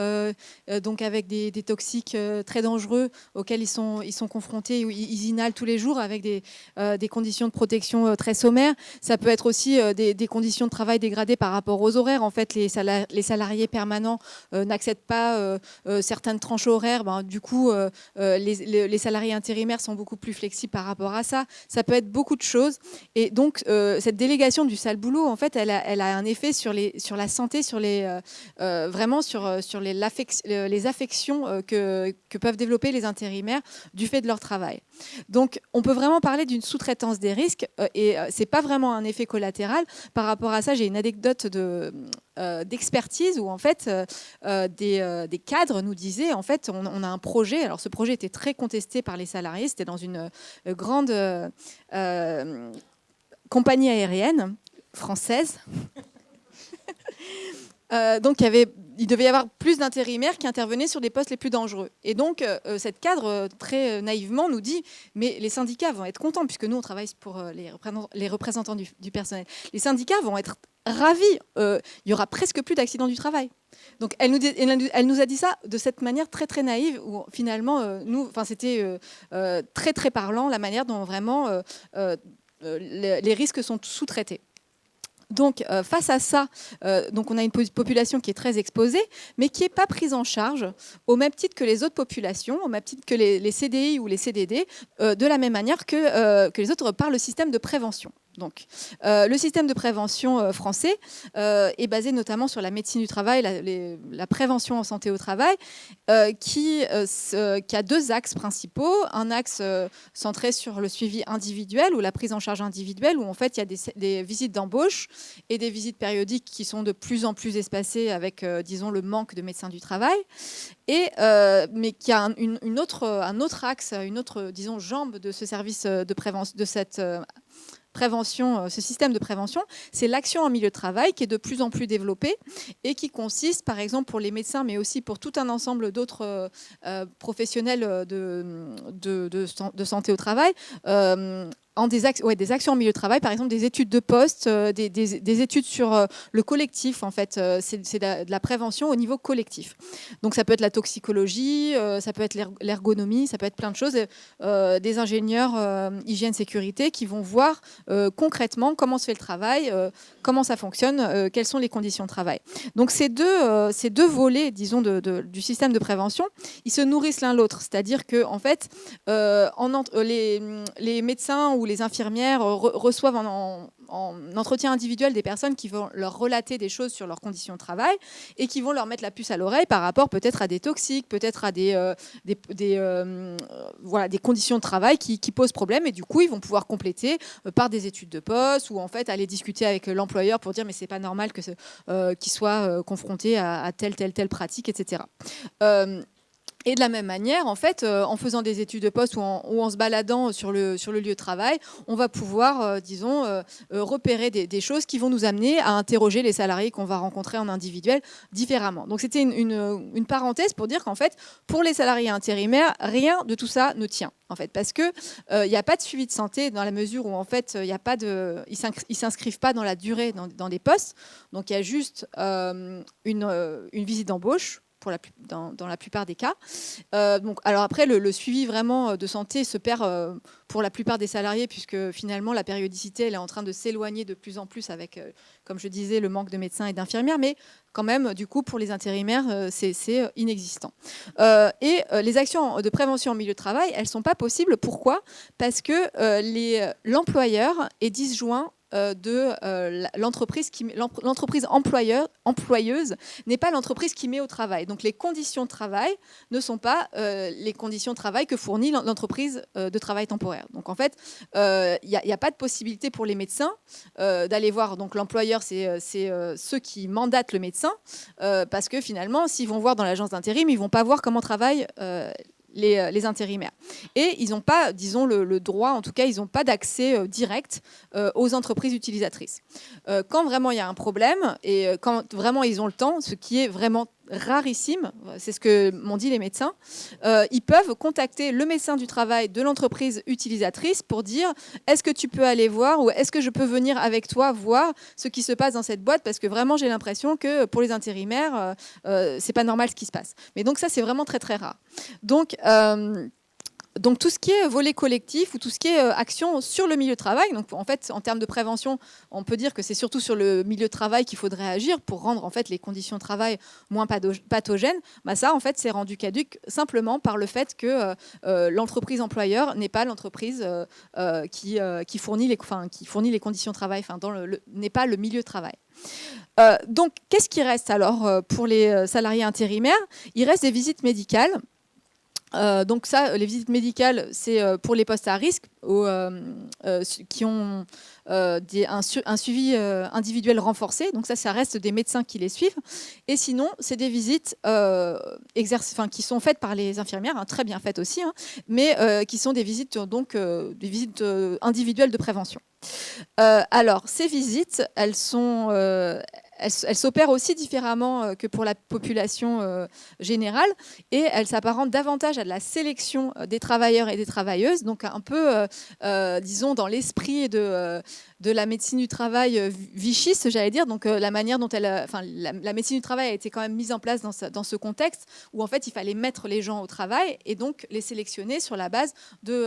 donc avec des toxiques très dangereux auxquels ils sont confrontés. Ils inhalent tous les jours avec des conditions de protection très sommaires. Ça peut être aussi des conditions de travail dégradées par rapport aux horaires. En fait, les salariés permanents n'acceptent pas certaines tranches horaires. Du coup, les salariés intérimaires sont beaucoup plus flexibles par rapport à ça. Ça peut être beaucoup de choses. Et donc, cette délégation du sale boulot, en fait, elle a un effet sur la santé, vraiment sur les affections que peuvent développer les intérimaires du fait de leur travail. Donc, on peut vraiment parler d'une sous-traitance des risques et ce n'est pas vraiment un effet collatéral. Par rapport à ça, j'ai une anecdote d'expertise où en fait des cadres nous disaient en fait on a un projet. Alors ce projet était très contesté par les salariés. C'était dans une grande compagnie aérienne française. Donc il devait y avoir plus d'intérimaires qui intervenaient sur les postes les plus dangereux. Et donc, cette cadre, très naïvement, nous dit « Mais les syndicats vont être contents, puisque nous, on travaille pour les représentants du personnel. Les syndicats vont être ravis. Il y aura presque plus d'accidents du travail. » Donc, elle nous a dit ça de cette manière très, très naïve, où finalement, c'était très, très parlant, la manière dont vraiment les risques sont sous-traités. Donc, face à ça, donc on a une population qui est très exposée, mais qui n'est pas prise en charge au même titre que les autres populations, au même titre que les CDI ou les CDD, de la même manière que les autres par le système de prévention. Donc, le système de prévention français est basé notamment sur la médecine du travail, la prévention en santé au travail, qui a deux axes principaux. Un axe centré sur le suivi individuel ou la prise en charge individuelle, où en fait il y a des visites d'embauche et des visites périodiques qui sont de plus en plus espacées avec, disons, le manque de médecins du travail. Mais qui a un autre axe, une autre, disons, jambe de ce service de prévention, de cette prévention, ce système de prévention, c'est l'action en milieu de travail qui est de plus en plus développée et qui consiste, par exemple, pour les médecins, mais aussi pour tout un ensemble d'autres professionnels de santé au travail, des actions en milieu de travail, par exemple des études de poste, des études sur le collectif, en fait. C'est de la prévention au niveau collectif. Donc ça peut être la toxicologie, ça peut être l'ergonomie, ça peut être plein de choses. Des ingénieurs hygiène-sécurité qui vont voir concrètement comment se fait le travail, comment ça fonctionne, quelles sont les conditions de travail. Donc ces deux volets, disons, du système de prévention, ils se nourrissent l'un l'autre. C'est-à-dire que en fait, les médecins ou les infirmières reçoivent en entretien individuel des personnes qui vont leur relater des choses sur leurs conditions de travail et qui vont leur mettre la puce à l'oreille par rapport peut-être à des toxiques, peut-être à des conditions de travail qui posent problème, et du coup ils vont pouvoir compléter par des études de poste ou en fait aller discuter avec l'employeur pour dire mais c'est pas normal qu'il soit confronté à telle pratique, etc. Et de la même manière, en fait, en faisant des études de poste ou en se baladant sur le lieu de travail, on va pouvoir, disons, repérer des choses qui vont nous amener à interroger les salariés qu'on va rencontrer en individuel différemment. Donc c'était une parenthèse pour dire qu'en fait, pour les salariés intérimaires, rien de tout ça ne tient. En fait, parce que il n'y a pas de suivi de santé dans la mesure où en fait il y a pas de, ils s'inscrivent pas dans la durée dans des postes. Donc il y a juste une visite d'embauche dans la plupart des cas. Donc, alors après, le suivi vraiment de santé se perd pour la plupart des salariés, puisque finalement la périodicité elle est en train de s'éloigner de plus en plus avec, comme je disais, le manque de médecins et d'infirmières, mais quand même, du coup, pour les intérimaires, c'est inexistant. Et les actions de prévention en milieu de travail, elles ne sont pas possibles. Pourquoi ? Parce que l'employeur est disjoint de l'entreprise employeuse n'est pas l'entreprise qui met au travail. Donc les conditions de travail ne sont pas les conditions de travail que fournit l'entreprise de travail temporaire. Donc en fait, il n'y a pas de possibilité pour les médecins d'aller voir. Donc l'employeur, c'est ceux qui mandatent le médecin, parce que finalement, s'ils vont voir dans l'agence d'intérim, ils ne vont pas voir comment travaillent les intérimaires. Et ils n'ont pas, disons, le droit, en tout cas, ils n'ont pas d'accès direct aux entreprises utilisatrices. Quand vraiment il y a un problème et quand vraiment ils ont le temps, ce qui est vraiment rarissime, c'est ce que m'ont dit les médecins, ils peuvent contacter le médecin du travail de l'entreprise utilisatrice pour dire est-ce que tu peux aller voir ou est-ce que je peux venir avec toi voir ce qui se passe dans cette boîte, parce que vraiment j'ai l'impression que pour les intérimaires c'est pas normal ce qui se passe. Mais donc ça c'est vraiment très très rare. Donc tout ce qui est volet collectif ou tout ce qui est action sur le milieu de travail, donc en fait en termes de prévention, on peut dire que c'est surtout sur le milieu de travail qu'il faudrait agir pour rendre en fait les conditions de travail moins pathogènes. Bah ça en fait c'est rendu caduc simplement par le fait que l'entreprise employeur n'est pas l'entreprise qui fournit les conditions de travail, enfin n'est pas le milieu de travail. Donc qu'est-ce qui reste alors pour les salariés intérimaires ? Il reste des visites médicales. Donc ça, les visites médicales, c'est pour les postes à risque qui ont un suivi individuel renforcé. Donc ça reste des médecins qui les suivent. Et sinon, c'est des visites qui sont faites par les infirmières, très bien faites aussi, mais qui sont des visites, individuelles de prévention. Alors, ces visites, elles s'opèrent aussi différemment que pour la population générale, et elles s'apparentent davantage à de la sélection des travailleurs et des travailleuses, donc un peu, disons, dans l'esprit de la médecine du travail vichiste, j'allais dire, donc la manière dont la médecine du travail a été quand même mise en place dans ce contexte où en fait il fallait mettre les gens au travail et donc les sélectionner sur la base de,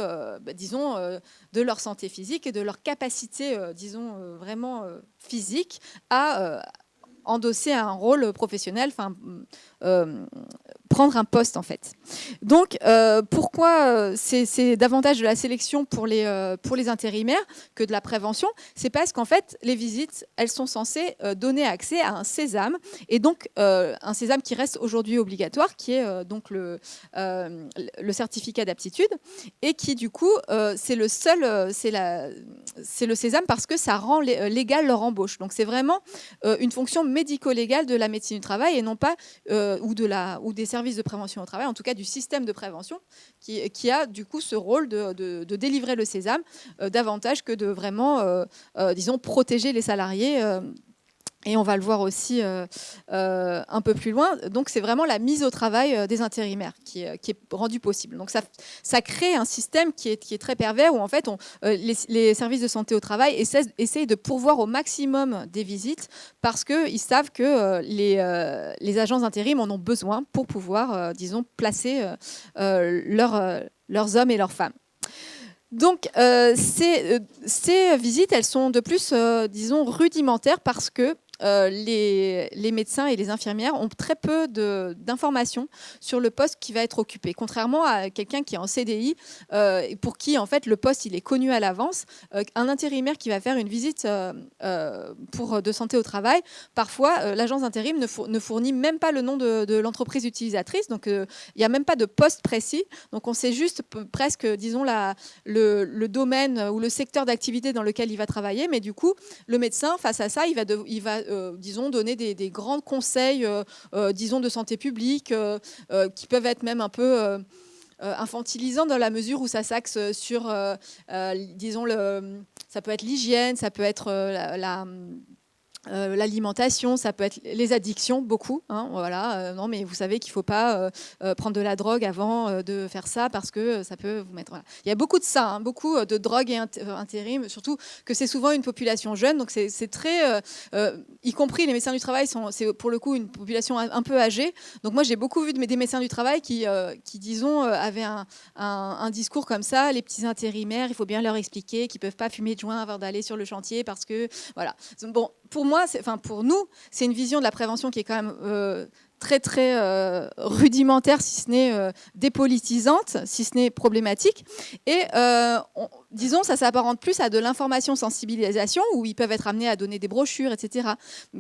de leur santé physique et de leur capacité, vraiment physique à endosser un rôle professionnel, prendre un poste en fait. Donc pourquoi c'est davantage de la sélection pour les intérimaires que de la prévention ? C'est parce qu'en fait les visites, elles sont censées donner accès à un sésame, et donc un sésame qui reste aujourd'hui obligatoire, qui est donc le certificat d'aptitude, et qui du coup c'est le sésame parce que ça rend légal leur embauche. Donc c'est vraiment une fonction médico-légale de la médecine du travail et non pas ou des services de prévention au travail, en tout cas du système de prévention qui a du coup ce rôle de délivrer le sésame davantage que de vraiment, protéger les salariés. Et on va le voir aussi un peu plus loin. Donc, c'est vraiment la mise au travail des intérimaires qui est rendue possible. Donc, ça crée un système qui est très pervers où, en fait, les services de santé au travail essayent de pourvoir au maximum des visites parce qu'ils savent que les agences d'intérim en ont besoin pour pouvoir, placer leurs hommes et leurs femmes. Donc, ces visites, elles sont de plus, rudimentaires parce que les médecins et les infirmières ont très peu d'informations sur le poste qui va être occupé. Contrairement à quelqu'un qui est en CDI, pour qui en fait le poste il est connu à l'avance, un intérimaire qui va faire une visite de santé au travail, parfois l'agence d'intérim ne fournit même pas le nom de l'entreprise utilisatrice, donc il n'y a même pas de poste précis. Donc on sait juste presque, le domaine ou le secteur d'activité dans lequel il va travailler, mais du coup le médecin face à ça, il va disons, donner des grands conseils, disons, de santé publique, qui peuvent être même un peu infantilisants dans la mesure où ça s'axe sur, disons, ça peut être l'hygiène, ça peut être l'alimentation, ça peut être les addictions, beaucoup. Hein, voilà. Non, mais vous savez qu'il ne faut pas prendre de la drogue avant de faire ça parce que ça peut vous mettre. Voilà. Il y a beaucoup de ça, hein, beaucoup de drogue et intérim, surtout que c'est souvent une population jeune, donc c'est très, y compris les médecins du travail, c'est pour le coup une population un peu âgée. Donc moi j'ai beaucoup vu des médecins du travail qui disons, avaient un discours comme ça, les petits intérimaires, il faut bien leur expliquer qu'ils ne peuvent pas fumer de joint avant d'aller sur le chantier parce que voilà. Bon, pour moi, pour nous, c'est une vision de la prévention qui est quand même très très rudimentaire, si ce n'est dépolitisante, si ce n'est problématique. Et disons, ça s'apparente plus à de l'information sensibilisation où ils peuvent être amenés à donner des brochures, etc.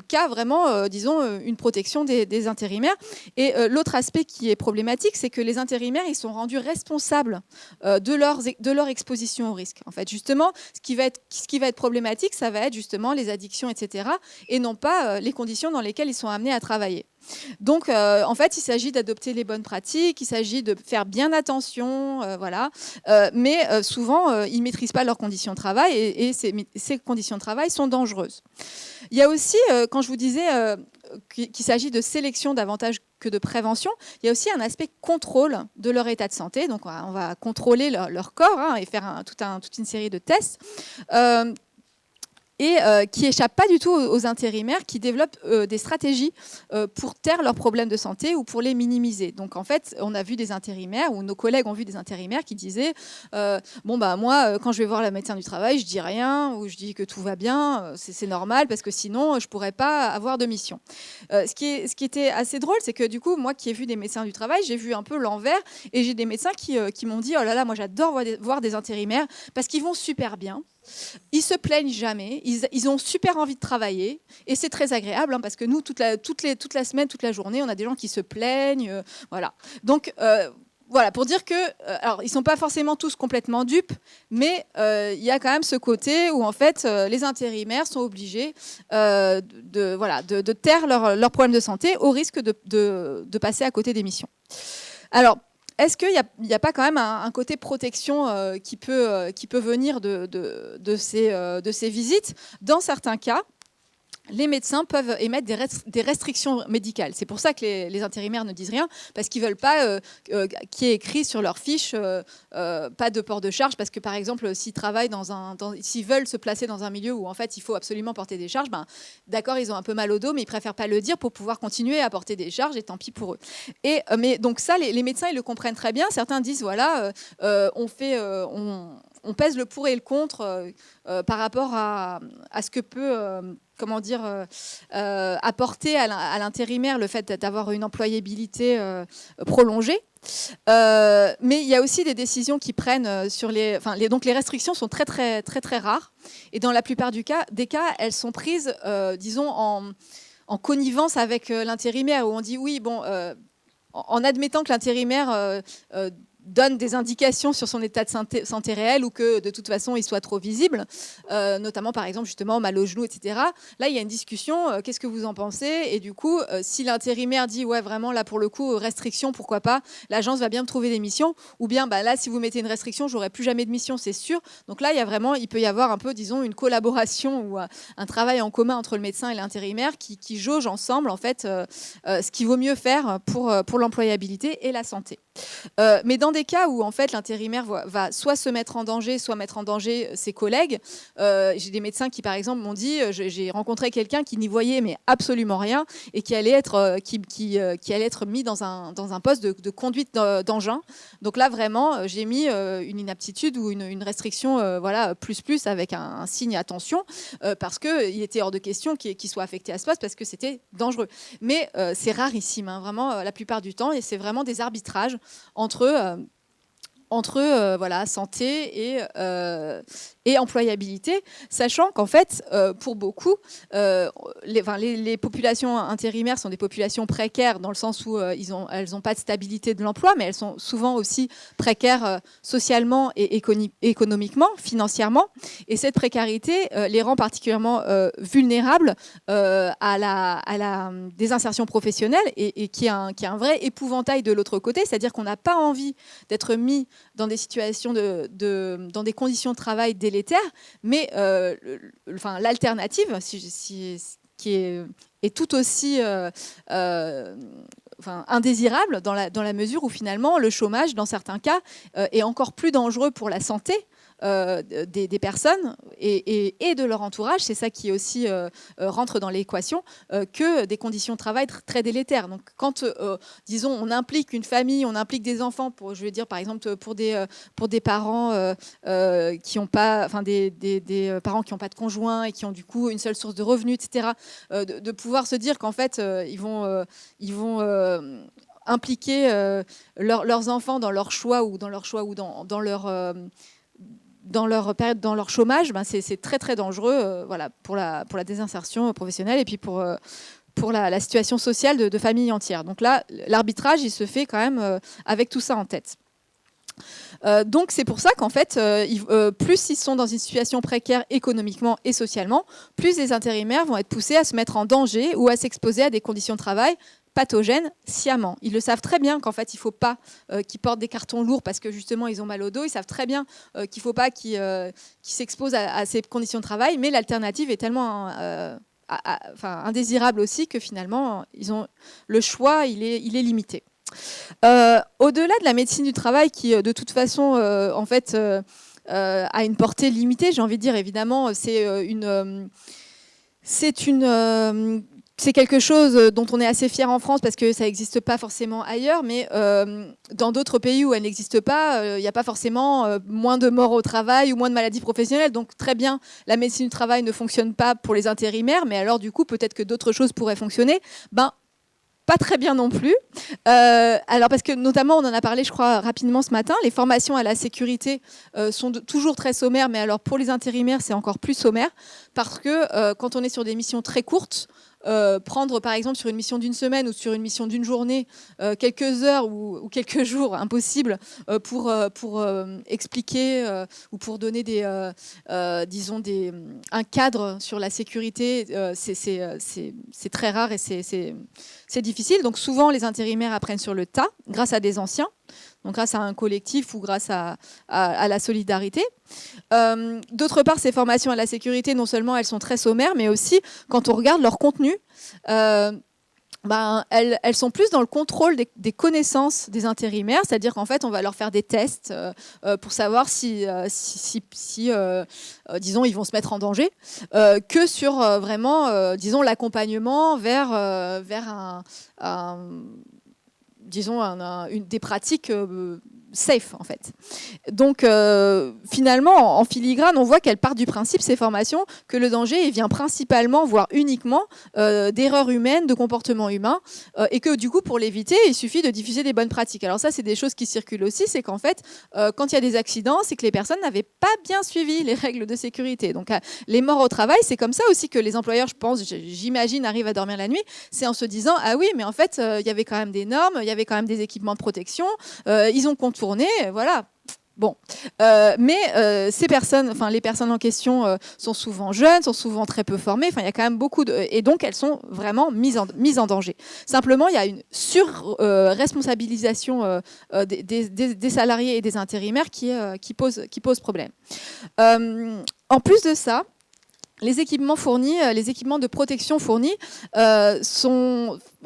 Qu'à vraiment, disons, une protection des intérimaires. Et l'autre aspect qui est problématique, c'est que les intérimaires, ils sont rendus responsables de leur exposition au risque. En fait, justement, ce qui va être problématique, ça va être justement les addictions, etc. Et non pas les conditions dans lesquelles ils sont amenés à travailler. Donc, en fait, il s'agit d'adopter les bonnes pratiques, il s'agit de faire bien attention, voilà. Mais souvent, ils ne maîtrisent pas leurs conditions de travail et ces conditions de travail sont dangereuses. Il y a aussi, quand je vous disais qu'il s'agit de sélection davantage que de prévention, il y a aussi un aspect contrôle de leur état de santé. Donc, on va contrôler leur corps hein, et faire toute une série de tests. Et qui n'échappent pas du tout aux intérimaires qui développent des stratégies pour taire leurs problèmes de santé ou pour les minimiser. Donc en fait, on a vu des intérimaires, ou nos collègues ont vu des intérimaires qui disaient moi, quand je vais voir le médecin du travail, je dis rien, ou je dis que tout va bien, c'est normal, parce que sinon, je ne pourrais pas avoir de mission. Ce qui était assez drôle, c'est que du coup, moi qui ai vu des médecins du travail, j'ai vu un peu l'envers, et j'ai des médecins qui m'ont dit, oh là là, moi j'adore voir des intérimaires, parce qu'ils vont super bien. Ils se plaignent jamais, ils ont super envie de travailler et c'est très agréable hein, parce que nous, toute la semaine, toute la journée, on a des gens qui se plaignent. Voilà. Donc, voilà, pour dire que, alors, ils ne sont pas forcément tous complètement dupes, mais il y a quand même ce côté où, en fait, les intérimaires sont obligés de taire leurs problèmes de santé au risque de passer à côté des missions. Alors, est-ce qu'il n'y a pas quand même un côté protection qui peut venir de ces visites? Dans certains cas, les médecins peuvent émettre des restrictions médicales. C'est pour ça que les intérimaires ne disent rien, parce qu'ils ne veulent pas qu'il y ait écrit sur leur fiche pas de port de charge, parce que par exemple, s'ils travaillent s'ils veulent se placer dans un milieu où en fait il faut absolument porter des charges, d'accord, ils ont un peu mal au dos, mais ils préfèrent pas le dire pour pouvoir continuer à porter des charges, et tant pis pour eux. Mais donc ça, les médecins, ils le comprennent très bien. Certains disent, voilà, on pèse le pour et le contre par rapport à ce que peut... apporter à l'intérimaire le fait d'avoir une employabilité prolongée. Mais il y a aussi des décisions qui prennent sur donc les restrictions sont très très très très rares et dans la plupart des cas elles sont prises disons en connivence avec l'intérimaire où on dit oui bon en admettant que l'intérimaire donne des indications sur son état de santé réel ou que de toute façon il soit trop visible, notamment par exemple justement mal au genou, etc. Là il y a une discussion, qu'est-ce que vous en pensez? Et du coup, si l'intérimaire dit ouais vraiment là pour le coup restriction, pourquoi pas, l'agence va bien me trouver des missions, ou bien là si vous mettez une restriction, j'aurai plus jamais de mission, c'est sûr. Donc là il peut y avoir un peu disons une collaboration ou un travail en commun entre le médecin et l'intérimaire qui jauge ensemble en fait ce qu'il vaut mieux faire pour l'employabilité et la santé. Mais dans des cas où en fait l'intérimaire va soit se mettre en danger, soit mettre en danger ses collègues, j'ai des médecins qui par exemple m'ont dit, j'ai rencontré quelqu'un qui n'y voyait mais absolument rien et qui allait être mis dans un poste de conduite d'engin. Donc là vraiment j'ai mis une inaptitude ou une restriction plus avec un signe attention parce qu'il était hors de question qu'il soit affecté à ce poste parce que c'était dangereux. Mais c'est rarissime, hein, vraiment la plupart du temps, et c'est vraiment des arbitrages entre entre voilà, santé et employabilité, sachant qu'en fait, pour beaucoup, les populations intérimaires sont des populations précaires dans le sens où elles n'ont pas de stabilité de l'emploi, mais elles sont souvent aussi précaires socialement et économiquement, financièrement. Et cette précarité les rend particulièrement vulnérables à la désinsertion professionnelle et qui est un vrai épouvantail de l'autre côté, c'est-à-dire qu'on n'a pas envie d'être mis dans des situations dans des conditions de travail délétères, mais l'alternative, qui est tout aussi indésirable dans la mesure où finalement le chômage, dans certains cas, est encore plus dangereux pour la santé des personnes et de leur entourage. C'est ça qui aussi rentre dans l'équation, que des conditions de travail très délétères. Donc quand, disons, on implique une famille, on implique des enfants, je veux dire par exemple pour des parents qui n'ont pas, des parents qui n'ont pas de conjoint et qui ont du coup une seule source de revenus, etc., de pouvoir se dire qu'en fait ils vont impliquer leurs enfants dans leur choix ou dans leur chômage, c'est très très dangereux voilà, pour la désinsertion professionnelle et puis pour la situation sociale de familles entières. Donc là, l'arbitrage, il se fait quand même avec tout ça en tête. Donc c'est pour ça qu'en fait, plus ils sont dans une situation précaire économiquement et socialement, plus les intérimaires vont être poussés à se mettre en danger ou à s'exposer à des conditions de travail pathogènes sciemment. Ils le savent très bien qu'en fait, il ne faut pas qu'ils portent des cartons lourds parce que justement, ils ont mal au dos. Ils savent très bien qu'il ne faut pas qu'ils s'exposent à ces conditions de travail, mais l'alternative est tellement indésirable aussi que finalement, le choix, il est limité. Au-delà de la médecine du travail qui, de toute façon, en fait, a une portée limitée, j'ai envie de dire, évidemment, c'est quelque chose dont on est assez fier en France parce que ça n'existe pas forcément ailleurs, mais dans d'autres pays où elle n'existe pas, il n'y a pas forcément moins de morts au travail ou moins de maladies professionnelles. Donc très bien, la médecine du travail ne fonctionne pas pour les intérimaires, mais alors du coup, peut-être que d'autres choses pourraient fonctionner. Pas très bien non plus. Alors parce que notamment, on en a parlé, je crois, rapidement ce matin, les formations à la sécurité sont toujours très sommaires, mais alors pour les intérimaires, c'est encore plus sommaire, parce que quand on est sur des missions très courtes, prendre par exemple sur une mission d'une semaine ou sur une mission d'une journée quelques heures ou quelques jours, impossible, pour expliquer ou pour donner un cadre sur la sécurité, c'est très rare et c'est difficile. Donc souvent les intérimaires apprennent sur le tas grâce à des anciens, donc grâce à un collectif ou grâce à la solidarité. D'autre part, ces formations à la sécurité, non seulement elles sont très sommaires, mais aussi, quand on regarde leur contenu, elles sont plus dans le contrôle des connaissances des intérimaires, c'est-à-dire qu'en fait, on va leur faire des tests pour savoir si disons, ils vont se mettre en danger, que sur vraiment, disons, l'accompagnement vers des pratiques safe en fait. Donc finalement, en filigrane, on voit qu'elle part du principe, ces formations, que le danger il vient principalement, voire uniquement, d'erreurs humaines, de comportements humains, et que du coup, pour l'éviter, il suffit de diffuser des bonnes pratiques. Alors ça, c'est des choses qui circulent aussi, c'est qu'en fait, quand il y a des accidents, c'est que les personnes n'avaient pas bien suivi les règles de sécurité. Donc les morts au travail, c'est comme ça aussi que les employeurs, je pense, j'imagine, arrivent à dormir la nuit, c'est en se disant, ah oui, mais en fait, il y avait quand même des normes, il y avait quand même des équipements de protection, ils ont contourné, voilà. Bon, mais ces personnes, les personnes en question sont souvent jeunes, sont souvent très peu formées. Il y a quand même beaucoup et donc elles sont vraiment mises en danger. Simplement, il y a une sur-responsabilisation des salariés et des intérimaires qui pose problème. En plus de ça, les équipements de protection fournis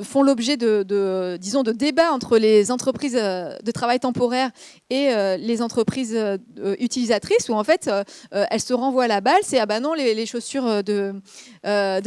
font l'objet de débats entre les entreprises de travail temporaire et les entreprises utilisatrices, où en fait elles se renvoient la balle. C'est ah bah non, les chaussures de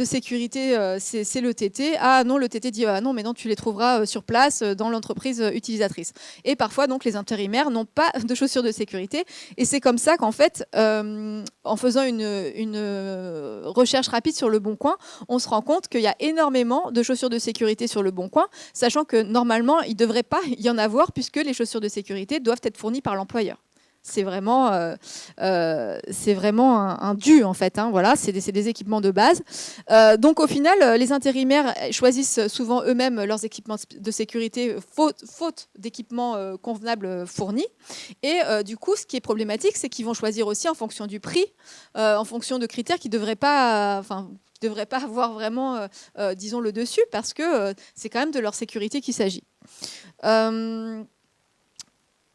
sécurité c'est le TT. Ah non, le TT dit ah non, mais non, tu les trouveras sur place dans l'entreprise utilisatrice. Et parfois donc les intérimaires n'ont pas de chaussures de sécurité, et c'est comme ça qu'en fait en faisant une recherche rapide sur Le Bon Coin, on se rend compte qu'il y a énormément de chaussures de sécurité sécurité sur Le Bon Coin, sachant que normalement, il ne devrait pas y en avoir puisque les chaussures de sécurité doivent être fournies par l'employeur. C'est vraiment un dû, en fait. Hein, voilà, c'est des équipements de base. Donc, au final, les intérimaires choisissent souvent eux-mêmes leurs équipements de sécurité, faute d'équipements convenables fournis. Et du coup, ce qui est problématique, c'est qu'ils vont choisir aussi en fonction du prix, en fonction de critères qui ne devraient pas avoir vraiment, disons, le dessus, parce que c'est quand même de leur sécurité qu'il s'agit.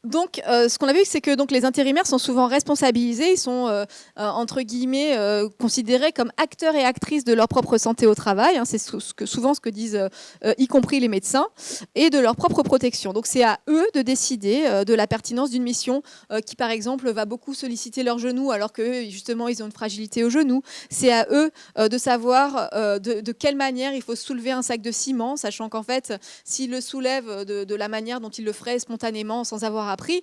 Donc, ce qu'on a vu, c'est que donc, les intérimaires sont souvent responsabilisés, ils sont entre guillemets considérés comme acteurs et actrices de leur propre santé au travail. Hein, c'est souvent ce que disent, y compris les médecins, et de leur propre protection. Donc, c'est à eux de décider de la pertinence d'une mission qui, par exemple, va beaucoup solliciter leurs genoux, alors que justement, ils ont une fragilité aux genoux. C'est à eux de savoir de quelle manière il faut soulever un sac de ciment, sachant qu'en fait, s'ils le soulèvent de la manière dont ils le feraient spontanément, sans avoir appris,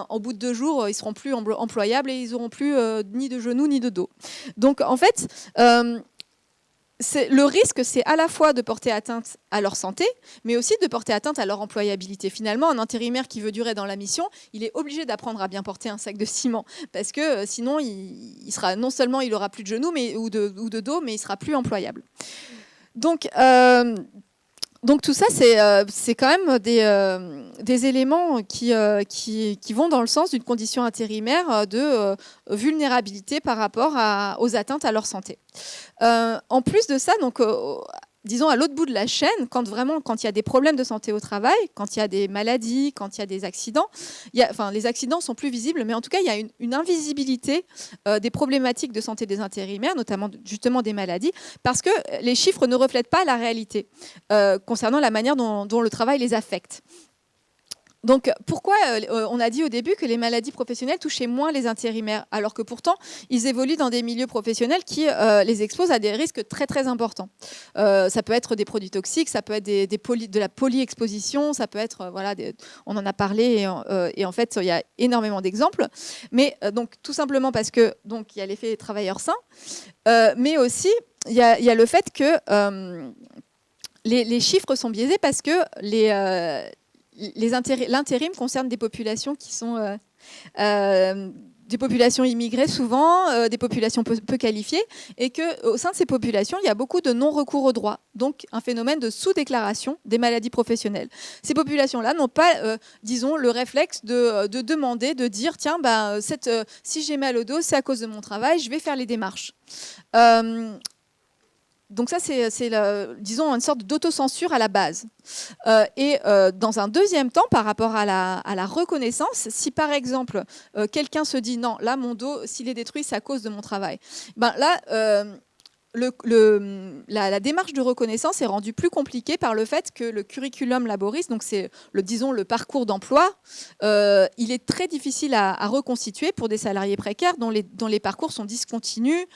au bout de 2 jours, ils ne seront plus employables et ils n'auront plus ni de genoux ni de dos. Donc en fait, le risque, c'est à la fois de porter atteinte à leur santé, mais aussi de porter atteinte à leur employabilité. Finalement, un intérimaire qui veut durer dans la mission, il est obligé d'apprendre à bien porter un sac de ciment, parce que sinon, il sera, non seulement il n'aura plus de genoux ou de dos, mais il ne sera plus employable. Donc tout ça, c'est quand même des éléments qui vont dans le sens d'une condition intérimaire de vulnérabilité par rapport aux atteintes à leur santé. En plus de ça, donc, disons à l'autre bout de la chaîne, quand il y a des problèmes de santé au travail, quand il y a des maladies, quand il y a des accidents, les accidents sont plus visibles, mais en tout cas, il y a une invisibilité des problématiques de santé des intérimaires, notamment justement des maladies, parce que les chiffres ne reflètent pas la réalité concernant la manière dont le travail les affecte. Donc, pourquoi on a dit au début que les maladies professionnelles touchaient moins les intérimaires, alors que pourtant, ils évoluent dans des milieux professionnels qui les exposent à des risques très, très importants. Ça peut être des produits toxiques, ça peut être de la polyexposition, ça peut être, on en a parlé, et en fait, il y a énormément d'exemples. Mais donc, tout simplement parce que donc il y a l'effet travailleur sain, mais aussi, il y a le fait que les chiffres sont biaisés parce que l'intérim concerne des populations qui sont des populations immigrées souvent, des populations peu qualifiées, et qu'au sein de ces populations, il y a beaucoup de non-recours aux droits, donc un phénomène de sous-déclaration des maladies professionnelles. Ces populations-là n'ont pas, disons, le réflexe de demander, de dire, tiens, si j'ai mal au dos, c'est à cause de mon travail, je vais faire les démarches. Donc ça, c'est disons, une sorte d'autocensure à la base. Et dans un deuxième temps, par rapport à la reconnaissance, si par exemple, quelqu'un se dit « Non, là, mon dos, s'il est détruit, c'est à cause de mon travail », la démarche de reconnaissance est rendue plus compliquée par le fait que le curriculum laboris, donc c'est le parcours d'emploi, il est très difficile à reconstituer pour des salariés précaires dont les parcours sont discontinus,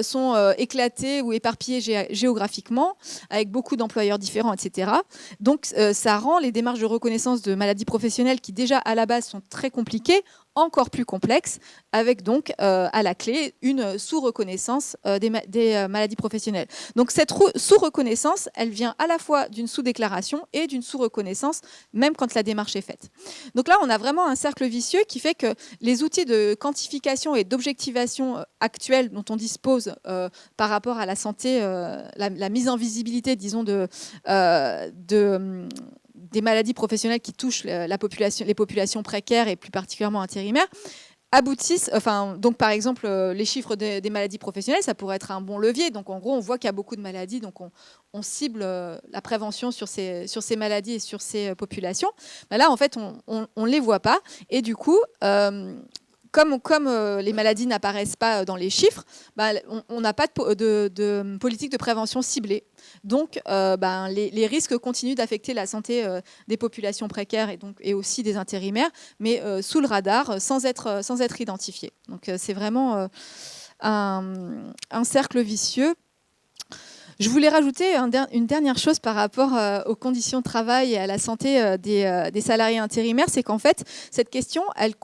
sont éclatés ou éparpillés géographiquement, avec beaucoup d'employeurs différents, etc. Donc ça rend les démarches de reconnaissance de maladies professionnelles qui déjà à la base sont très compliquées, encore plus complexe, avec donc à la clé une sous-reconnaissance des maladies professionnelles. Donc cette sous-reconnaissance, elle vient à la fois d'une sous-déclaration et d'une sous-reconnaissance, même quand la démarche est faite. Donc là, on a vraiment un cercle vicieux qui fait que les outils de quantification et d'objectivation actuels dont on dispose par rapport à la santé, la mise en visibilité, disons, des maladies professionnelles qui touchent les populations précaires et plus particulièrement intérimaires, aboutissent, donc par exemple les chiffres des maladies professionnelles, ça pourrait être un bon levier. Donc en gros, on voit qu'il y a beaucoup de maladies, donc on cible la prévention sur ces maladies et sur ces populations. Là, en fait, on ne les voit pas, et du coup, comme les maladies n'apparaissent pas dans les chiffres, on n'a pas de politique de prévention ciblée. Donc, les risques continuent d'affecter la santé des populations précaires et aussi des intérimaires, mais sous le radar, sans être identifiés. Donc, c'est vraiment un cercle vicieux. Je voulais rajouter une dernière chose par rapport aux conditions de travail et à la santé des salariés intérimaires, c'est qu'en fait, cette question,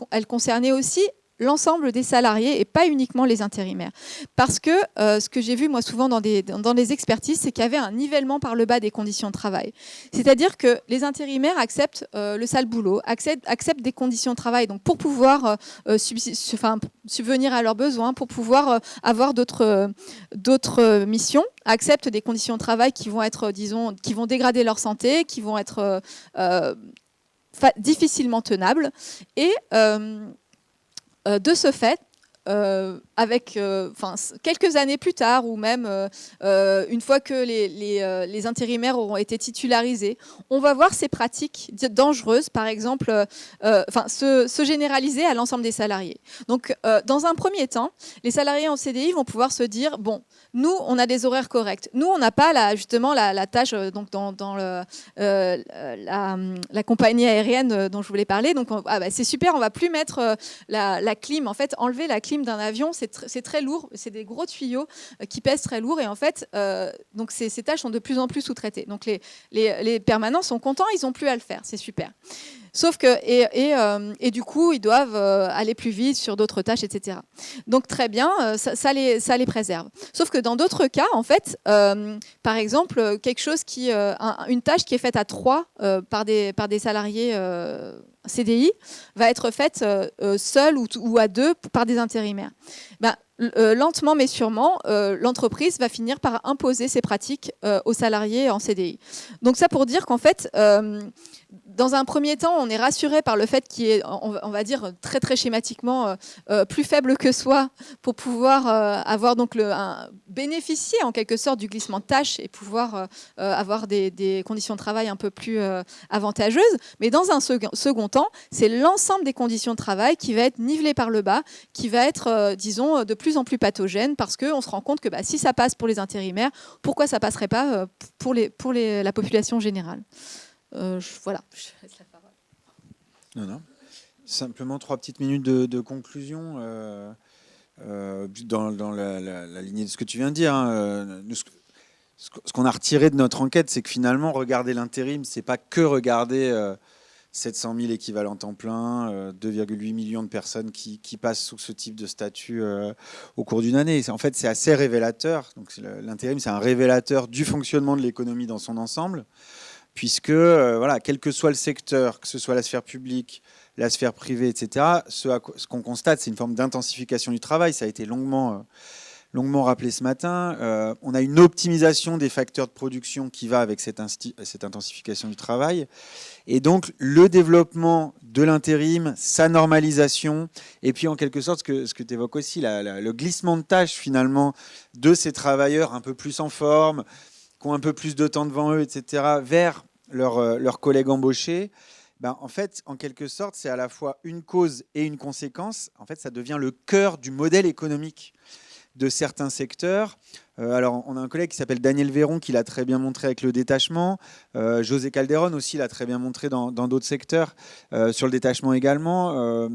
elle concernait aussi l'ensemble des salariés et pas uniquement les intérimaires. Parce que ce que j'ai vu moi souvent dans des expertises, c'est qu'il y avait un nivellement par le bas des conditions de travail. C'est-à-dire que les intérimaires acceptent le sale boulot, acceptent des conditions de travail donc pour pouvoir subvenir à leurs besoins, pour pouvoir avoir d'autres missions, acceptent des conditions de travail qui vont être, disons, qui vont dégrader leur santé, qui vont être difficilement tenables. Et de ce fait, avec quelques années plus tard, ou même une fois que les intérimaires auront été titularisés, on va voir ces pratiques dangereuses, par exemple, se généraliser à l'ensemble des salariés. Donc, dans un premier temps, les salariés en CDI vont pouvoir se dire, bon, nous, on a des horaires corrects. Nous, on n'a pas justement la tâche donc dans la compagnie aérienne dont je voulais parler. Donc, c'est super, on ne va plus mettre la clim. En fait, enlever la clim d'un avion, c'est très lourd. C'est des gros tuyaux qui pèsent très lourd. Et en fait, donc ces tâches sont de plus en plus sous-traitées. Donc, les permanents sont contents, ils n'ont plus à le faire. C'est super. Sauf que, et du coup, ils doivent aller plus vite sur d'autres tâches, etc. Donc très bien, ça les préserve. Sauf que dans d'autres cas, en fait, par exemple, une tâche qui est faite à 3 par des salariés CDI va être faite seule ou à 2 par des intérimaires. Lentement mais sûrement, l'entreprise va finir par imposer ces pratiques aux salariés en CDI. Donc ça pour dire qu'en fait, dans un premier temps, on est rassuré par le fait qu'il y ait, on va dire très très schématiquement, plus faible que soi pour pouvoir avoir donc bénéficier en quelque sorte du glissement de tâches et pouvoir avoir des conditions de travail un peu plus avantageuses. Mais dans un second temps, c'est l'ensemble des conditions de travail qui va être nivelé par le bas, qui va être, disons, de plus en plus pathogène parce qu'on se rend compte que si ça passe pour les intérimaires, pourquoi ça ne passerait pas pour la population générale. Voilà, je laisse la parole. Non. Simplement 3 petites minutes de conclusion dans la lignée de ce que tu viens de dire. Ce qu'on a retiré de notre enquête, c'est que finalement, regarder l'intérim, c'est pas que regarder 700 000 équivalents temps plein, 2,8 millions de personnes qui passent sous ce type de statut au cours d'une année. En fait, c'est assez révélateur. Donc, l'intérim, c'est un révélateur du fonctionnement de l'économie dans son ensemble. Puisque, quel que soit le secteur, que ce soit la sphère publique, la sphère privée, etc., ce qu'on constate, c'est une forme d'intensification du travail. Ça a été longuement rappelé ce matin. On a une optimisation des facteurs de production qui va avec cette intensification du travail. Et donc, le développement de l'intérim, sa normalisation, et puis en quelque sorte, ce que tu évoques aussi, le glissement de tâches, finalement, de ces travailleurs un peu plus en forme, qui ont un peu plus de temps devant eux, etc., vers leurs collègues embauchés, en fait, en quelque sorte, c'est à la fois une cause et une conséquence. En fait, ça devient le cœur du modèle économique de certains secteurs. Alors, on a un collègue qui s'appelle Daniel Véron qui l'a très bien montré avec le détachement. José Calderon aussi l'a très bien montré dans d'autres secteurs, sur le détachement également.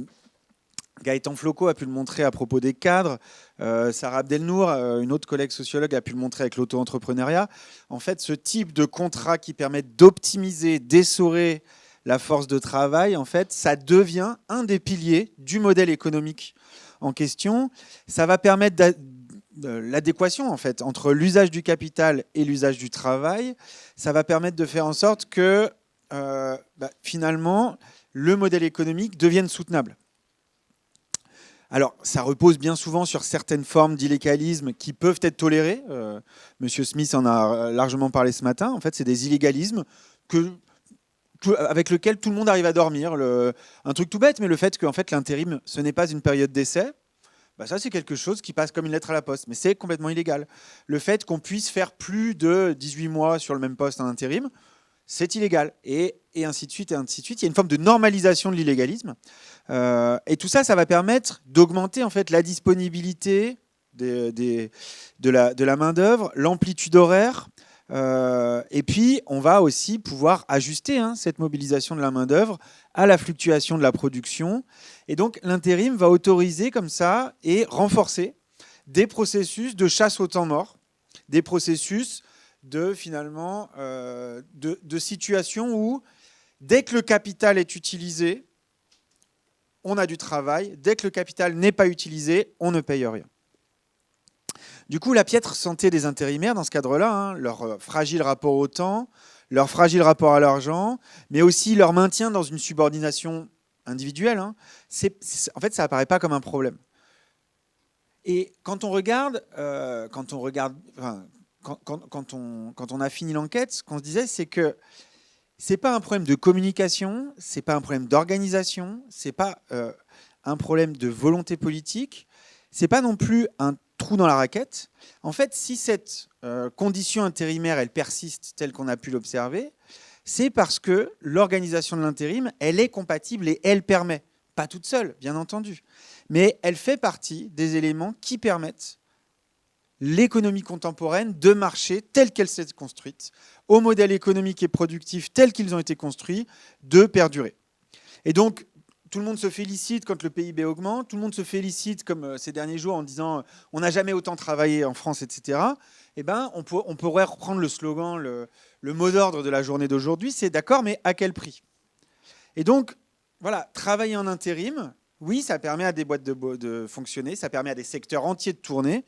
Gaëtan Floco a pu le montrer à propos des cadres. Sarah Abdelnour, une autre collègue sociologue, a pu le montrer avec l'auto-entrepreneuriat. En fait, ce type de contrat qui permet d'optimiser, d'essorer la force de travail, en fait, ça devient un des piliers du modèle économique en question. Ça va permettre l'adéquation en fait, entre l'usage du capital et l'usage du travail. Ça va permettre de faire en sorte que finalement, le modèle économique devienne soutenable. Alors, ça repose bien souvent sur certaines formes d'illégalisme qui peuvent être tolérées. Monsieur Smith en a largement parlé ce matin. En fait, c'est des illégalismes avec lesquels tout le monde arrive à dormir. Un truc tout bête, mais le fait que en fait, l'intérim, ce n'est pas une période d'essai, ça, c'est quelque chose qui passe comme une lettre à la poste. Mais c'est complètement illégal. Le fait qu'on puisse faire plus de 18 mois sur le même poste en intérim, c'est illégal. Et ainsi de suite, et ainsi de suite. Il y a une forme de normalisation de l'illégalisme. Et tout ça, ça va permettre d'augmenter en fait la disponibilité de la main-d'œuvre, l'amplitude horaire. Et puis, on va aussi pouvoir ajuster cette mobilisation de la main-d'œuvre à la fluctuation de la production. Et donc, l'intérim va autoriser comme ça et renforcer des processus de chasse au temps mort, des processus de finalement de situations où, dès que le capital est utilisé, on a du travail. Dès que le capital n'est pas utilisé, on ne paye rien. Du coup, la piètre santé des intérimaires, dans ce cadre-là, leur fragile rapport au temps, leur fragile rapport à l'argent, mais aussi leur maintien dans une subordination individuelle, en fait, ça apparaît pas comme un problème. Et quand on regarde, quand on a fini l'enquête, ce qu'on se disait, c'est que c'est pas un problème de communication, c'est pas un problème d'organisation, c'est pas un problème de volonté politique, c'est pas non plus un trou dans la raquette. En fait, si cette condition intérimaire, elle persiste telle qu'on a pu l'observer, c'est parce que l'organisation de l'intérim, elle est compatible et elle permet, pas toute seule, bien entendu, mais elle fait partie des éléments qui permettent l'économie contemporaine de marcher telle qu'elle s'est construite, au modèle économique et productif tel qu'ils ont été construits, de perdurer. Et donc, tout le monde se félicite quand le PIB augmente, tout le monde se félicite comme ces derniers jours en disant on n'a jamais autant travaillé en France, etc. Eh ben, on pourrait reprendre le slogan, le mot d'ordre de la journée d'aujourd'hui, c'est d'accord, mais à quel prix? Et donc, voilà, travailler en intérim, oui, ça permet à des boîtes de fonctionner, ça permet à des secteurs entiers de tourner.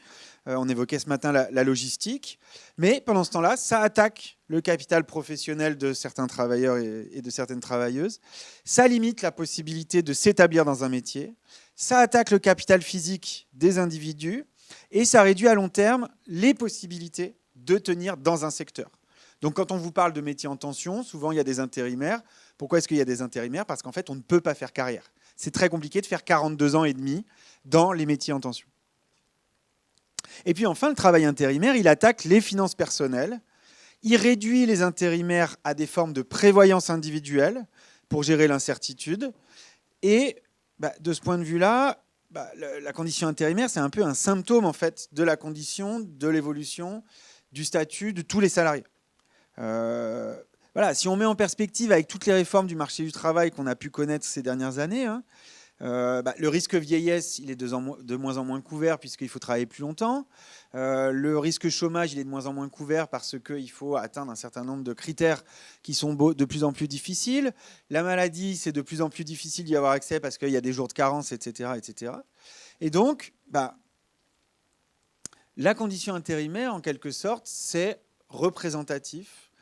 On évoquait ce matin la logistique. Mais pendant ce temps-là, ça attaque le capital professionnel de certains travailleurs et de certaines travailleuses. Ça limite la possibilité de s'établir dans un métier. Ça attaque le capital physique des individus. Et ça réduit à long terme les possibilités de tenir dans un secteur. Donc quand on vous parle de métiers en tension, souvent il y a des intérimaires. Pourquoi est-ce qu'il y a des intérimaires? Parce qu'en fait, on ne peut pas faire carrière. C'est très compliqué de faire 42 ans et demi dans les métiers en tension. Et puis enfin, le travail intérimaire, il attaque les finances personnelles. Il réduit les intérimaires à des formes de prévoyance individuelle pour gérer l'incertitude. Et de ce point de vue-là, la condition intérimaire, c'est un peu un symptôme en fait, de la condition, de l'évolution, du statut de tous les salariés. Voilà, si on met en perspective avec toutes les réformes du marché du travail qu'on a pu connaître ces dernières années, le risque vieillesse, il est de moins en moins couvert puisqu'il faut travailler plus longtemps. Le risque chômage, il est de moins en moins couvert parce qu'il faut atteindre un certain nombre de critères qui sont de plus en plus difficiles. La maladie, c'est de plus en plus difficile d'y avoir accès parce qu'il y a des jours de carence, etc. etc. Et donc, la condition intérimaire, en quelque sorte, c'est représentatif.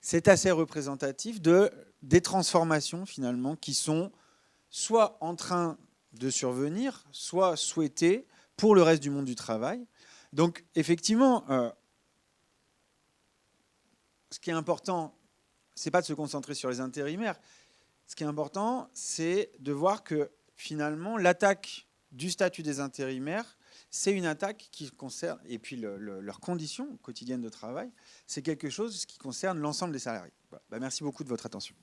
C'est assez représentatif des transformations, finalement, qui sont soit en train de survenir, soit souhaitées pour le reste du monde du travail. Donc, effectivement, ce qui est important, ce n'est pas de se concentrer sur les intérimaires. Ce qui est important, c'est de voir que, finalement, l'attaque du statut des intérimaires, c'est une attaque qui concerne, et puis leurs conditions quotidiennes de travail, c'est quelque chose qui concerne l'ensemble des salariés. Voilà. Merci beaucoup de votre attention.